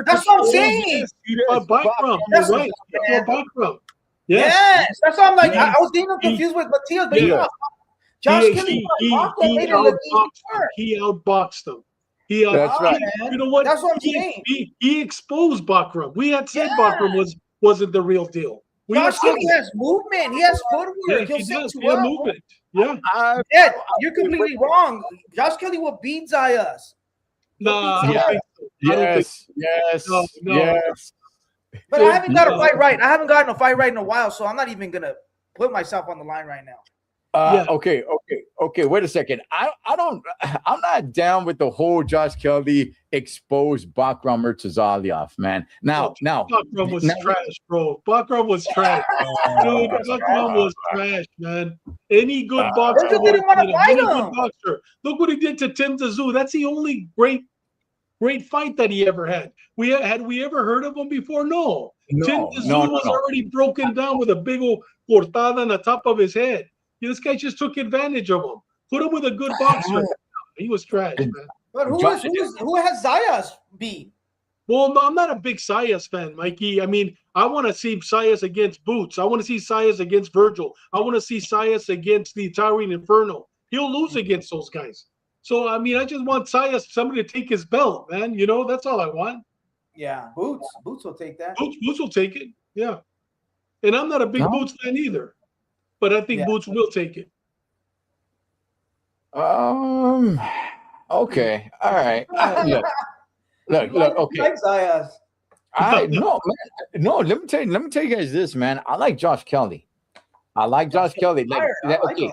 That's what I'm saying. He fought Bakram. That's right. Bakram. Yes. That's why I'm like, I was getting confused with Matias, but Josh Kelly he outboxed him. That's right. You know what? That's what I'm saying. He exposed Bakram. We had said Bakram wasn't the real deal. Josh Kelly has movement. He has footwork. He does. He has movement. Yeah. You're completely wrong. Josh Kelly will beat Zayas. No. Yes. But I haven't got a fight right. I haven't gotten a fight right in a while, so I'm not even gonna put myself on the line right now. Okay. Wait a second. I'm not down with the whole Josh Kelly exposed Bakram Murtazaliev, man. Now, Bakram was trash, bro. Bakram was trash. Dude, Bakram was trash, man. Any good boxer didn't want to fight him. Look what he did to Tim Tszyu. That's the only great fight that he ever had. Had we ever heard of him before? No. Tim Tszyu was already broken down with a big old cortada on the top of his head. This guy just took advantage of him. Put him with a good boxer. He was trash, man. But who has Zayas beat? Well, no, I'm not a big Sayas fan, Mikey. I mean, I want to see Sayas against Boots. I want to see Sayas against Virgil. I want to see Sayas against the Towering Inferno. He'll lose against those guys. So, I mean, I just want Sayas, somebody to take his belt, man. You know, that's all I want. Yeah, Boots will take that. Boots will take it, yeah. And I'm not a big Boots fan either. But I think Boots will take it. Okay. All right. Look. Okay, Like Zayas. I no man, no. Let me tell you guys this, man. I like Josh Kelly. I like Josh Kelly. Fire. I like him. Okay,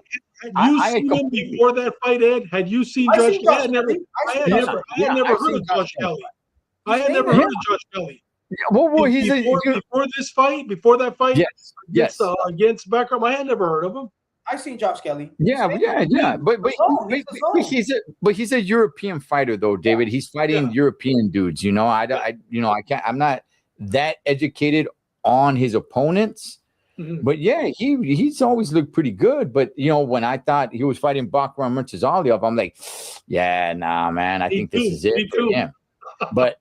Had you I seen him completely. before that fight, Ed? Had you seen I Josh? seen Josh Kelly. I had never I've heard seen of Josh Kelly. Kelly. I had He's never famous. heard of Josh Kelly. Well, he's Before this fight, before that fight yes. against Beckham, I had never heard of him. I seen Josh Kelly. Yeah. But he's a European fighter though, David. He's fighting European dudes. You know, I I can't. I'm not that educated on his opponents. Mhm. But yeah, he's always looked pretty good. But when I thought he was fighting Bakram Murtazaliev, I'm like, yeah, nah, man. I think this is it for him. But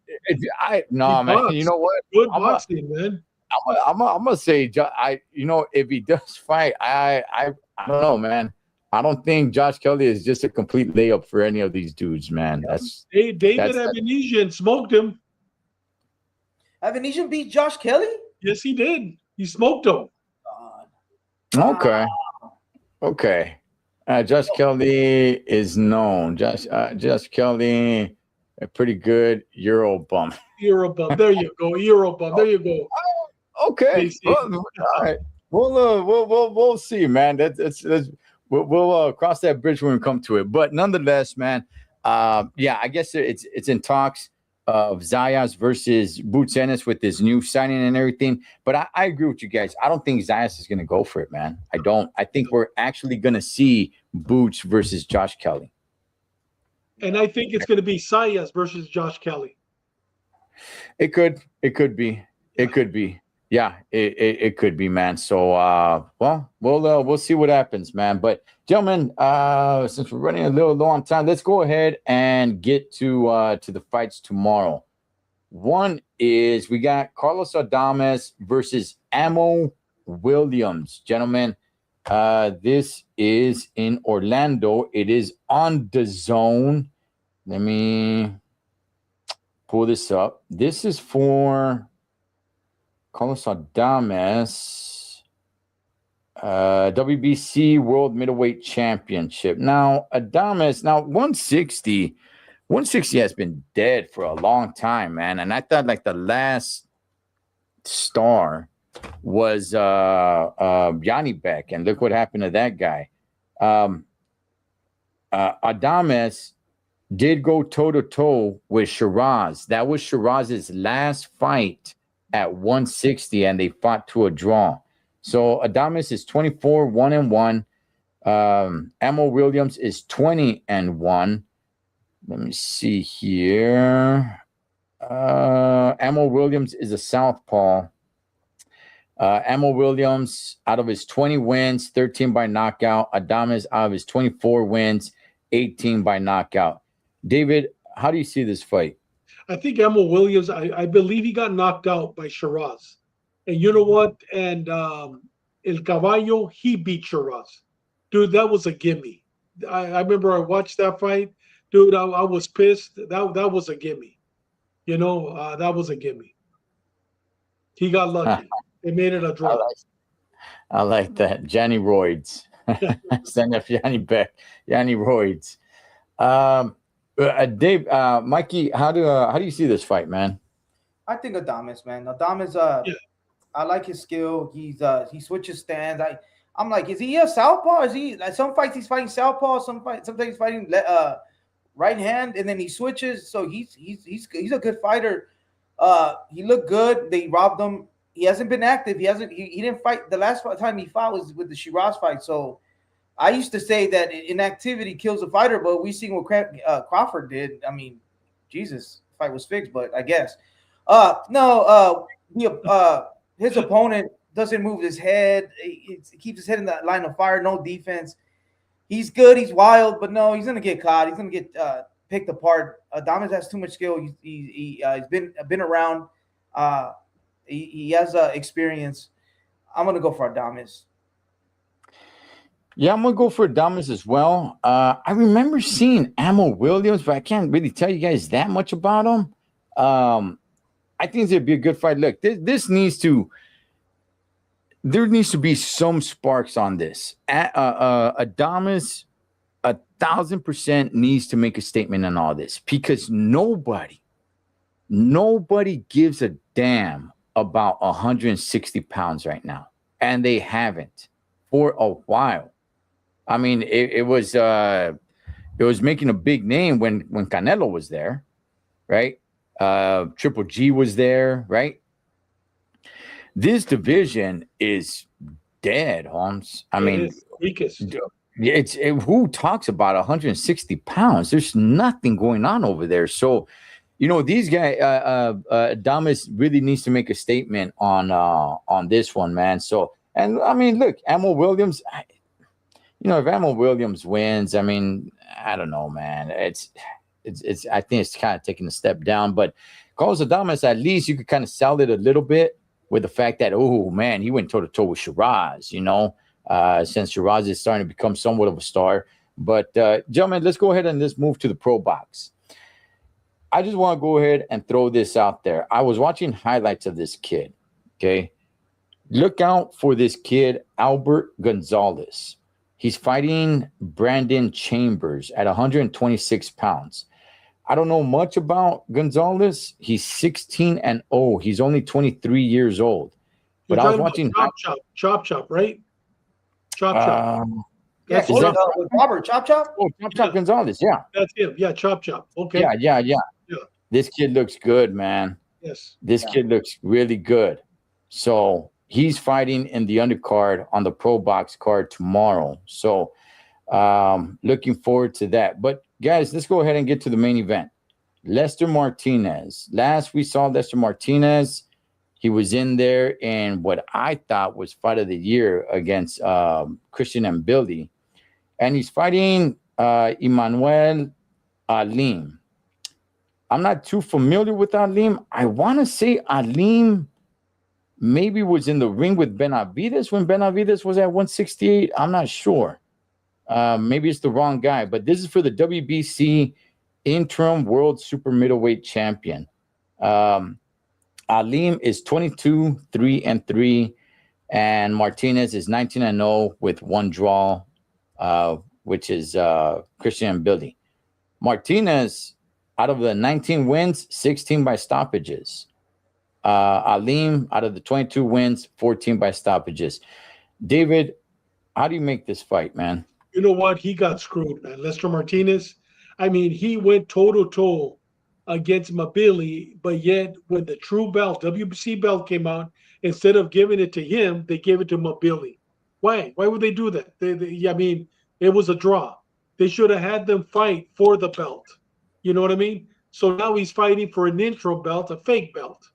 man, you know what? Good boxing, man. I'm gonna say, if he does fight, I don't know, man. I don't think Josh Kelly is just a complete layup for any of these dudes, man. David Avanesian smoked him. Avanesian beat Josh Kelly? Yes, he did. He smoked him. Okay. Josh Kelly is known. Josh Kelly, a pretty good Euro bum. Euro bum. There you go. Euro bum. There you go. Okay. Well, all right. We'll see, man. We'll cross that bridge when we come to it. But nonetheless, man, I guess it's in talks of Zayas versus Boots Ennis with this new signing and everything. But I agree with you guys. I don't think Zayas is going to go for it, man. I don't. I think we're actually going to see Boots versus Josh Kelly. And I think it's going to be Zayas versus Josh Kelly. It could be. It could be. Yeah, it could be, man. So, we'll see what happens, man. But gentlemen, since we're running a little low on time, let's go ahead and get to the fights tomorrow. One is we got Carlos Adames versus Amo Williams, gentlemen. This is in Orlando. It is on DAZN. Let me pull this up. This is for Carlos Adames, WBC World Middleweight Championship. Now, Adames, 160 has been dead for a long time, man. And I thought like the last star was Yanni Beck, and look what happened to that guy. Adames did go toe-to-toe with Shiraz. That was Shiraz's last fight at 160, and they fought to a draw. So Adames is 24-1-1. Amo Williams is 20-1. Let me see here. Amo Williams is a southpaw. Amo Williams, out of his 20 wins, 13 by knockout. Adames, out of his 24 wins, 18 by knockout. David, how do you see this fight? I think Amo Williams, I believe he got knocked out by Shiraz. And you know what? And El Caballo, he beat Shiraz. Dude, that was a gimme. I remember I watched that fight. Dude, I was pissed. That was a gimme. That was a gimme. He got lucky. They made it a draw. I like that. Johnny Roids. Send up Yanni Beck. Yanni Roids. Dave, Mikey, how do you see this fight, man? I think Adames, man. Adames, I like his skill. He switches stands. I'm like, is he a southpaw? Is he like some fights he's fighting southpaw, sometimes he's fighting right hand, and then he switches. So he's a good fighter. He looked good. They robbed him. He hasn't been active. He didn't fight. The last time he fought was with the Shiraz fight. So I used to say that inactivity kills a fighter, but we seen what Crawford did. I mean, Jesus, the fight was fixed, but I guess. His opponent doesn't move his head. He keeps his head in the line of fire, no defense. He's good. He's wild, but no, he's going to get caught. He's going to get picked apart. Adames has too much skill. He's been around. He has experience. I'm going to go for Adames. Yeah, I'm going to go for Adames as well. I remember seeing Amo Williams, but I can't really tell you guys that much about him. I think it'd be a good fight. Look, there needs to be some sparks on this. Adames 1,000% needs to make a statement on all this because nobody Nobody gives a damn about 160 pounds right now, and they haven't for a while. I mean, it was making a big name when Canelo was there, right? Triple G was there, right? This division is dead, Holmes. I mean, It is weakest. who talks about 160 pounds? There's nothing going on over there. So, these guys, Adames really needs to make a statement on this one, man. So, and I mean, look, Ammo Williams. If Ammo Williams wins, I mean, I don't know, man. It's. I think it's kind of taking a step down. But Carlos Adames, at least you could kind of sell it a little bit with the fact that, oh man, he went toe to toe with Shiraz. Since Shiraz is starting to become somewhat of a star. But gentlemen, let's go ahead and let's move to the pro box. I just want to go ahead and throw this out there. I was watching highlights of this kid. Okay, look out for this kid, Albert Gonzalez. He's fighting Brandon Chambers at 126 pounds. I don't know much about Gonzalez. He's 16-0. He's only 23 years old. But I was watching Chop Chop, right? Chop. Yeah, with Robert Chop Chop. Oh, Chop Gonzalez, yeah. That's him. Yeah, Chop. Okay. Yeah. This kid looks good, man. Yes. This kid looks really good. So he's fighting in the undercard on the pro box card tomorrow. So looking forward to that. But guys, let's go ahead and get to the main event. Lester Martinez. Last we saw Lester Martinez, he was in there in what I thought was fight of the year against Christian and Billy. And he's fighting Emmanuel Alim. I'm not too familiar with Alim. I want to say Alim maybe was in the ring with Benavides when Benavides was at 168. I'm not sure. Maybe it's the wrong guy. But this is for the WBC interim world super middleweight champion. Alim is 22-3-3, and Martinez is 19-0 with one draw, which is Christian and Billy. Martinez, out of the 19 wins, 16 by stoppages. Alim, out of the 22 wins, 14 by stoppages. David, how do you make this fight, man? You know what? He got screwed, man. Lester Martinez. I mean, he went toe-to-toe against Mabili, but yet when the true belt, WBC belt came out, instead of giving it to him, they gave it to Mabili. Why? Why would they do that? I mean, it was a draw. They should have had them fight for the belt. You know what I mean? So now he's fighting for an intro belt, a fake belt.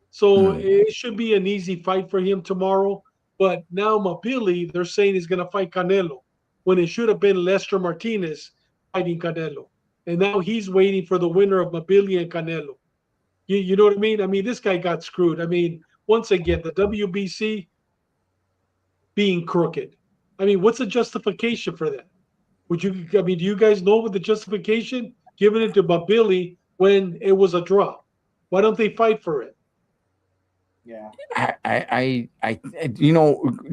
So it should be an easy fight for him tomorrow. But now Mabili, they're saying he's going to fight Canelo, when it should have been Lester Martinez fighting Canelo. And now he's waiting for the winner of Mabili and Canelo. You know what I mean? I mean, this guy got screwed. I mean, once again, the WBC being crooked. I mean, what's the justification for that? Do you guys know what the justification? Giving it to Mabili when it was a draw. Why don't they fight for it? Yeah. I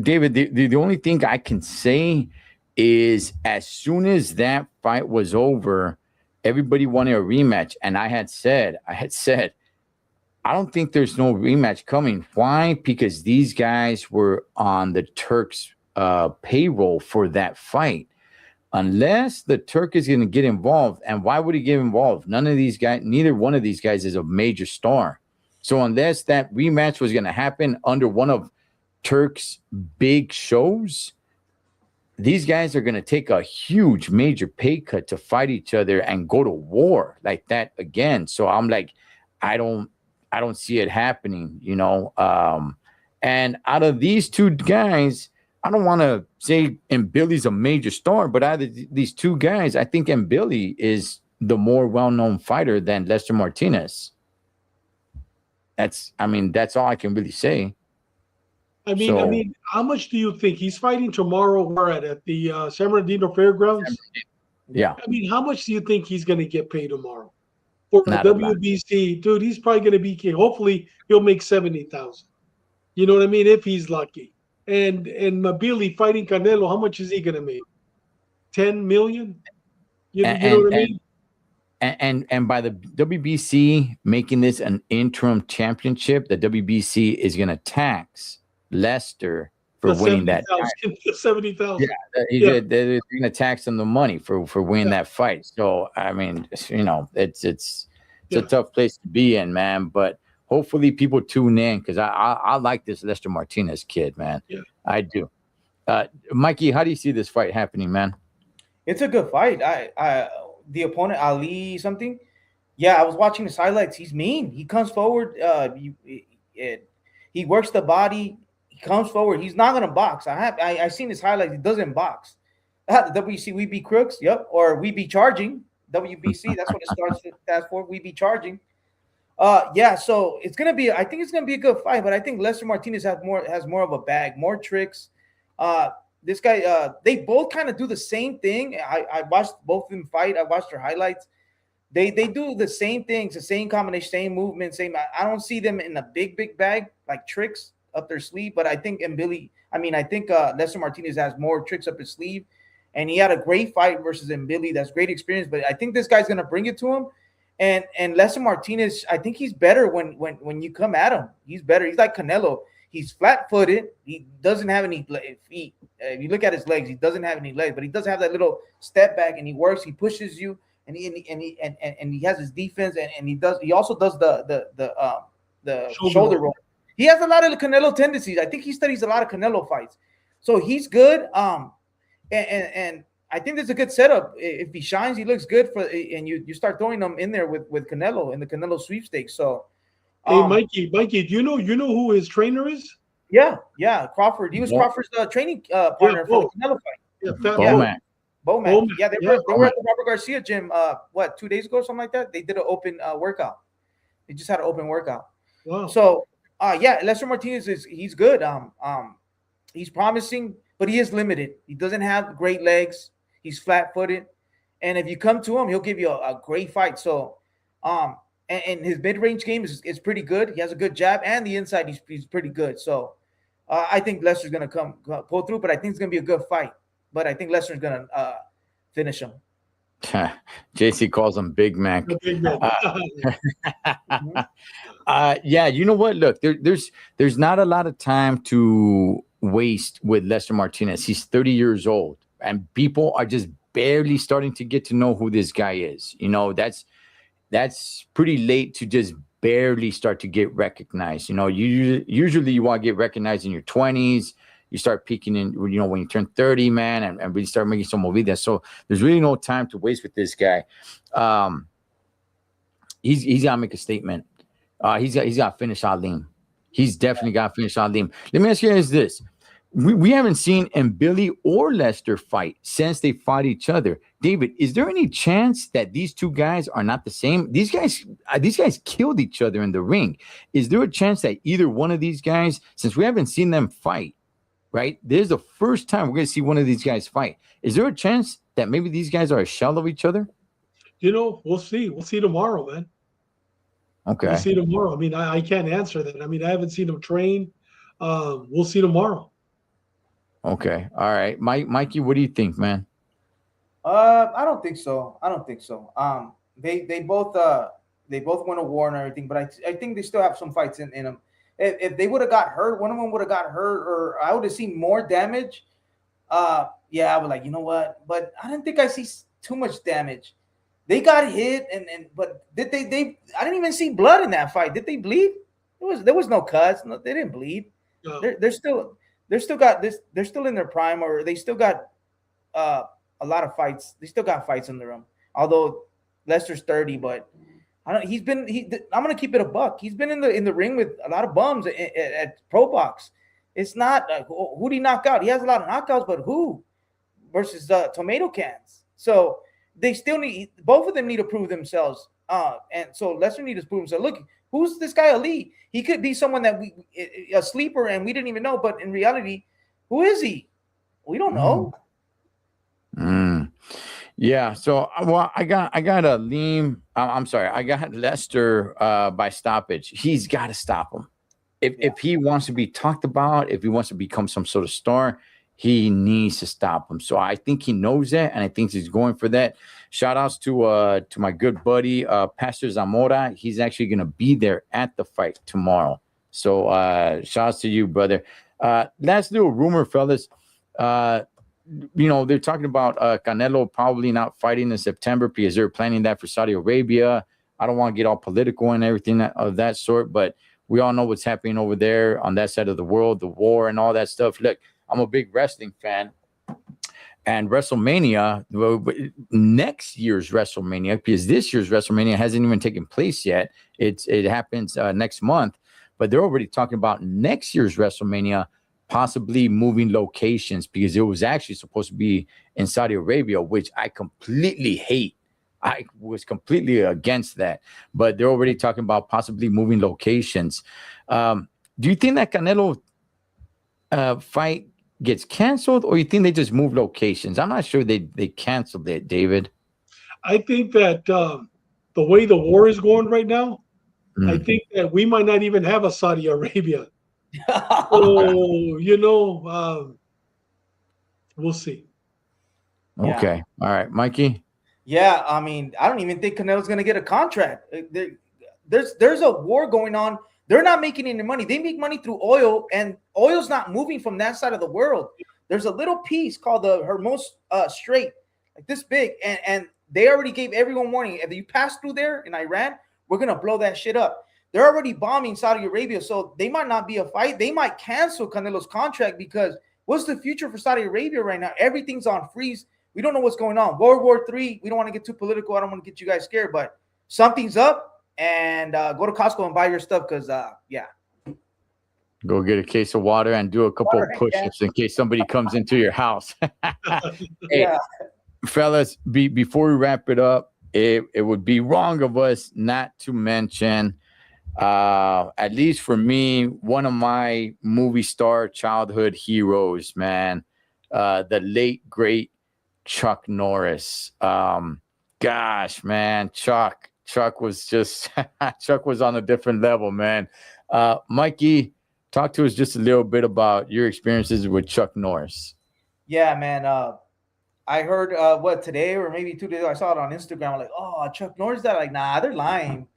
David, the only thing I can say is as soon as that fight was over, everybody wanted a rematch. And I had said, I don't think there's no rematch coming. Why? Because these guys were on the Turks' payroll for that fight. Unless the Turk is going to get involved. And why would he get involved? Neither one of these guys is a major star. So unless that rematch was going to happen under one of Turk's big shows, these guys are going to take a huge major pay cut to fight each other and go to war like that again. So I'm like, I don't see it happening, and out of these two guys, I don't want to say Billy's a major star, but out of these two guys, I think Billy is the more well-known fighter than Lester Martinez. That's all I can really say. I mean, how much do you think he's fighting tomorrow? Where at the San Bernardino Fairgrounds? Yeah. I mean, how much do you think he's going to get paid tomorrow for the Not WBC? Dude, he's probably going to be. Hopefully, he'll make 70,000. You know what I mean? If he's lucky. And Mabili fighting Canelo, how much is he going to make? 10 million? You know what I mean? And by the WBC making this an interim championship, the WBC is going to tax Lester for winning that. 70,000. Yeah, they're going to tax him the money for winning that fight. So I mean, it's a tough place to be in, man. But hopefully people tune in because I like this Lester Martinez kid, man. Yeah. I do. Mikey, how do you see this fight happening, man? It's a good fight. The opponent Ali something. Yeah, I was watching his highlights. He's mean. He comes forward. He works the body. He comes forward. He's not gonna box. I seen his highlights. He doesn't box. WC, we be crooks. Yep. Or we be charging. WBC. That's what it stands for. We be charging. Yeah. So it's gonna be. I think it's gonna be a good fight. But I think Lester Martinez has more of a bag, more tricks. This guy, they both kind of do the same thing. I watched both of them fight. I watched their highlights. They do the same things, the same combination, same movement, same. I don't see them in a big bag like tricks up their sleeve. But I think Lester Martinez has more tricks up his sleeve, and he had a great fight versus Mbili. That's great experience. But I think this guy's gonna bring it to him. And Lester Martinez, I think he's better when you come at him. He's better. He's like Canelo. He's flat-footed. He doesn't have any feet. If you look at his legs, he doesn't have any legs, but he does have that little step back, and he works. He pushes you, and he has his defense, and he also does the shoulder roll. He has a lot of Canelo tendencies. I think he studies a lot of Canelo fights, so he's good. And I think there's a good setup. If he shines, he looks good and you start throwing him in there with Canelo in the Canelo sweepstakes. So. Hey, Mikey, do you know who his trainer is? Yeah, Crawford. He was Crawford's training partner for the Canelo fight. Bowman. Yeah, they were at the Robert Garcia gym. 2 days ago, or something like that. They did an open workout. They just had an open workout. Wow. So, Lester Martinez he's good. He's promising, but he is limited. He doesn't have great legs. He's flat-footed, and if you come to him, he'll give you a great fight. So, And his mid-range game is pretty good. He has a good jab, and the inside he's pretty good. So I think Lester's going to pull through, but I think it's going to be a good fight. But I think Lester's going to finish him. JC calls him Big Mac. Big Mac. Yeah, you know what? Look, there's not a lot of time to waste with Lester Martinez. He's 30 years old, and people are just barely starting to get to know who this guy is. That's pretty late to just barely start to get recognized. Usually you want to get recognized in your 20s. You start peaking in, when you turn 30, man, and really start making some movidas. So there's really no time to waste with this guy. He's got to make a statement. He's got to finish Alim. He's definitely got to finish Alim. Let me ask you guys this. We haven't seen Mbili or Lester fight since they fought each other. David, is there any chance that these two guys are not the same? These guys killed each other in the ring. Is there a chance that either one of these guys, since we haven't seen them fight, right? This is the first time we're going to see one of these guys fight. Is there a chance that maybe these guys are a shell of each other? We'll see. We'll see tomorrow, man. Okay. We'll see tomorrow. I mean, I can't answer that. I mean, I haven't seen them train. We'll see tomorrow. Okay. All right. Mikey, what do you think, man? I don't think so. They both went to war and everything, but I think they still have some fights in them. If they would have got hurt, one of them would have got hurt, or I would have seen more damage. I was like, you know what? But I didn't think I see too much damage. They got hit, but did they? I didn't even see blood in that fight. Did they bleed? There was no cuts. No, they didn't bleed. No. They're still in their prime, or they still got a lot of fights. They still got fights under them. Although Lester's 30, but I'm gonna keep it a buck. He's been in the ring with a lot of bums at Pro Box. It's not who did he knock out? He has a lot of knockouts, but who versus tomato cans? So they still both of them need to prove themselves. And so Lester needs to prove himself. Look, who's this guy Ali? He could be someone that a sleeper and we didn't even know, but in reality, who is he? We don't know. Yeah. So I got Aleem. I'm sorry. I got Lester by stoppage. He's got to stop him. If he wants to be talked about, if he wants to become some sort of star, he needs to stop him. So I think he knows that, and I think he's going for that. Shout outs to my good buddy Pastor Zamora. He's actually going to be there at the fight tomorrow. So shout outs to you, brother. Last little rumor, fellas. They're talking about Canelo probably not fighting in September because they're planning that for Saudi Arabia. I don't want to get all political and everything of that sort, but we all know what's happening over there on that side of the world, the war and all that stuff. Look, I'm a big wrestling fan, and WrestleMania, next year's WrestleMania, because this year's WrestleMania hasn't even taken place yet. It happens next month, but they're already talking about next year's WrestleMania possibly moving locations because it was actually supposed to be in Saudi Arabia, which I completely hate. I was completely against that, but they're already talking about possibly moving locations. Do you think that Canelo fight gets canceled, or you think they just move locations? I'm not sure they canceled it, David. I think that the way the war is going right now, I think that we might not even have a Saudi Arabia. So, we'll see. Okay. All right, Mikey. Yeah, I mean, I don't even think Canelo's going to get a contract. There's a war going on. They're not making any money. They make money through oil, and oil's not moving from that side of the world. There's a little piece called the Hormuz Strait, like this big, and they already gave everyone warning. If you pass through there in Iran, we're going to blow that shit up. They're already bombing Saudi Arabia, so they might not be a fight. They might cancel Canelo's contract because what's the future for Saudi Arabia right now? Everything's on freeze. We don't know what's going on. World War III, we don't want to get too political. I don't want to get you guys scared, but something's up, and go to Costco and buy your stuff because, Go get a case of water and do a couple of push-ups in case somebody comes into your house. Hey, fellas, before we wrap it up, it would be wrong of us not to mention, at least for me, one of my movie star childhood heroes, man, the late, great Chuck Norris. Gosh, man, Chuck was just Chuck was on a different level, man. Mikey, talk to us just a little bit about your experiences with Chuck Norris. Yeah, man. I heard today or maybe 2 days ago, I saw it on Instagram. I'm like, oh, Chuck Norris died. Like, nah, they're lying.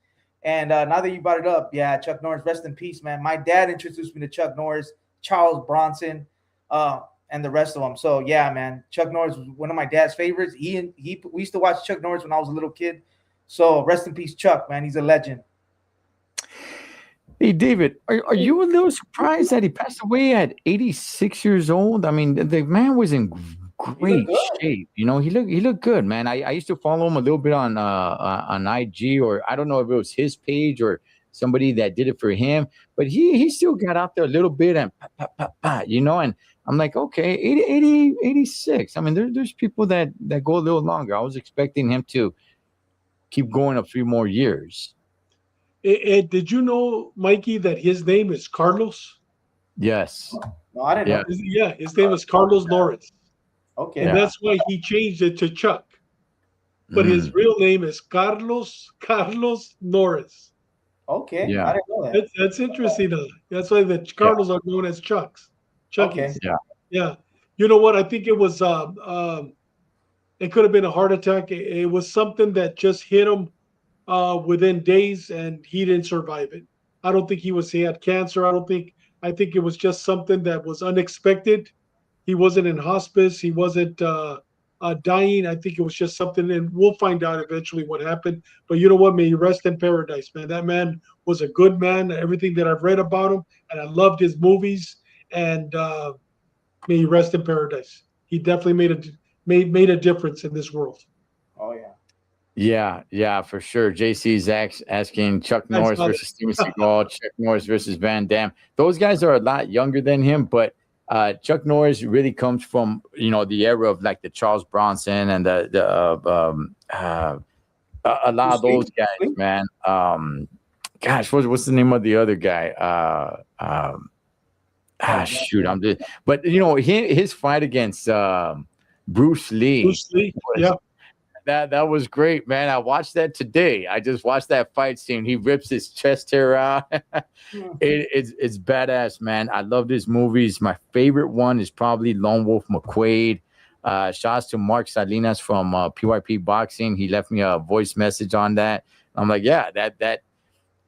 And now that you brought it up, yeah, Chuck Norris, rest in peace, man. My dad introduced me to Chuck Norris, Charles Bronson, and the rest of them. So yeah, man, Chuck Norris was one of my dad's favorites. We used to watch Chuck Norris when I was a little kid. So rest in peace, Chuck, man. He's a legend. Hey, David, are you a little surprised that he passed away at 86 years old? I mean, the man was in great shape. He looked good, man. I used to follow him a little bit on IG, or I don't know if it was his page or somebody that did it for him, but he still got out there a little bit and and I'm like, okay, 86. I mean, there's people that go a little longer. I was expecting him to keep going a few more years. Did you know, Mikey, that his name is Carlos? Yes. No, I didn't know. Yeah, his name is Carlos Norris. Okay. And that's why he changed it to Chuck. But his real name is Carlos Norris. Okay. Yeah. I didn't know that. That's interesting, though. That's why the Carlos are known as Chucks. Chuckies. Okay. Yeah. You know what? I think it was it could have been a heart attack. It was something that just hit him within days, and he didn't survive it. I don't think he had cancer. I think it was just something that was unexpected. He wasn't in hospice. He wasn't dying. I think it was just something, and we'll find out eventually what happened. But you know what? May he rest in paradise, man. That man was a good man. Everything that I've read about him, and I loved his movies. And may he rest in paradise. He definitely made a difference in this world. Oh yeah. Yeah, for sure. JC's asking Chuck Norris versus Steven Seagal, Chuck Norris versus Van Damme. Those guys are a lot younger than him, but Chuck Norris really comes from the era of like the Charles Bronson and a lot of those guys, man. Gosh, what's the name of the other guy? Shoot, but his fight against Bruce Lee. Yeah. that was great, man. I watched that today. I just watched that fight scene. He rips his chest hair out. It's badass, man. I love these movies. My favorite one is probably Lone Wolf McQuade. Shouts to Mark Salinas from PYP Boxing. He left me a voice message on that. I'm like, yeah,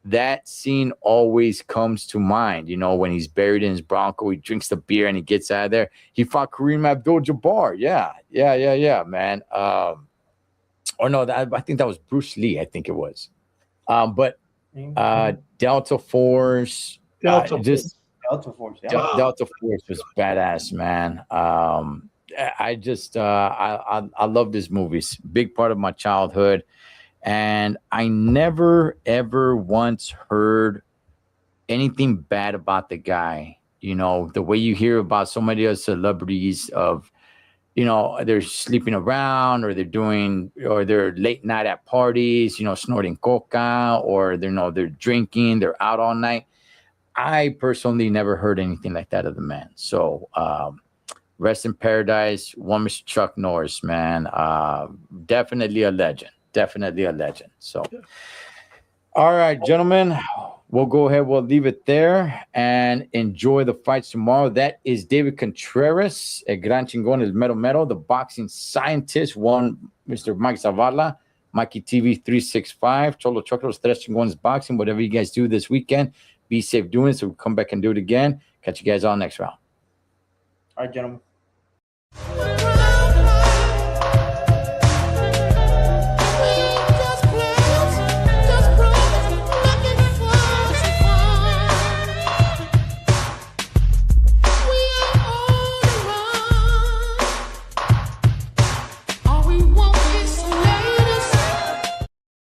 that scene always comes to mind. You know, when he's buried in his Bronco, he drinks the beer and he gets out of there. He fought Kareem Abdul-Jabbar. Yeah, man. Or no, I think that was Bruce Lee. I think it was. But Delta Force, Delta just Delta Force. Yeah. Delta Force was badass, man. I just I love these movies. Big part of my childhood. And I never, ever once heard anything bad about the guy. You know, the way you hear about so many other celebrities of, you know, they're sleeping around or they're late night at parties, you know, snorting coca, or they're drinking, they're out all night. I personally never heard anything like that of the man. So rest in paradise, one Mr. Chuck Norris, man. Definitely a legend. So, all right, gentlemen, we'll go ahead. We'll leave it there and enjoy the fights tomorrow. That is David Contreras, El Gran Chingón, El Mero Mero, the boxing scientist, one Mr. Mike Zavala, Mikey TV 365, Cholo Choclos, Tres Chingones Boxing. Whatever you guys do this weekend, be safe doing it. So we'll come back and do it again. Catch you guys all next round. All right, gentlemen.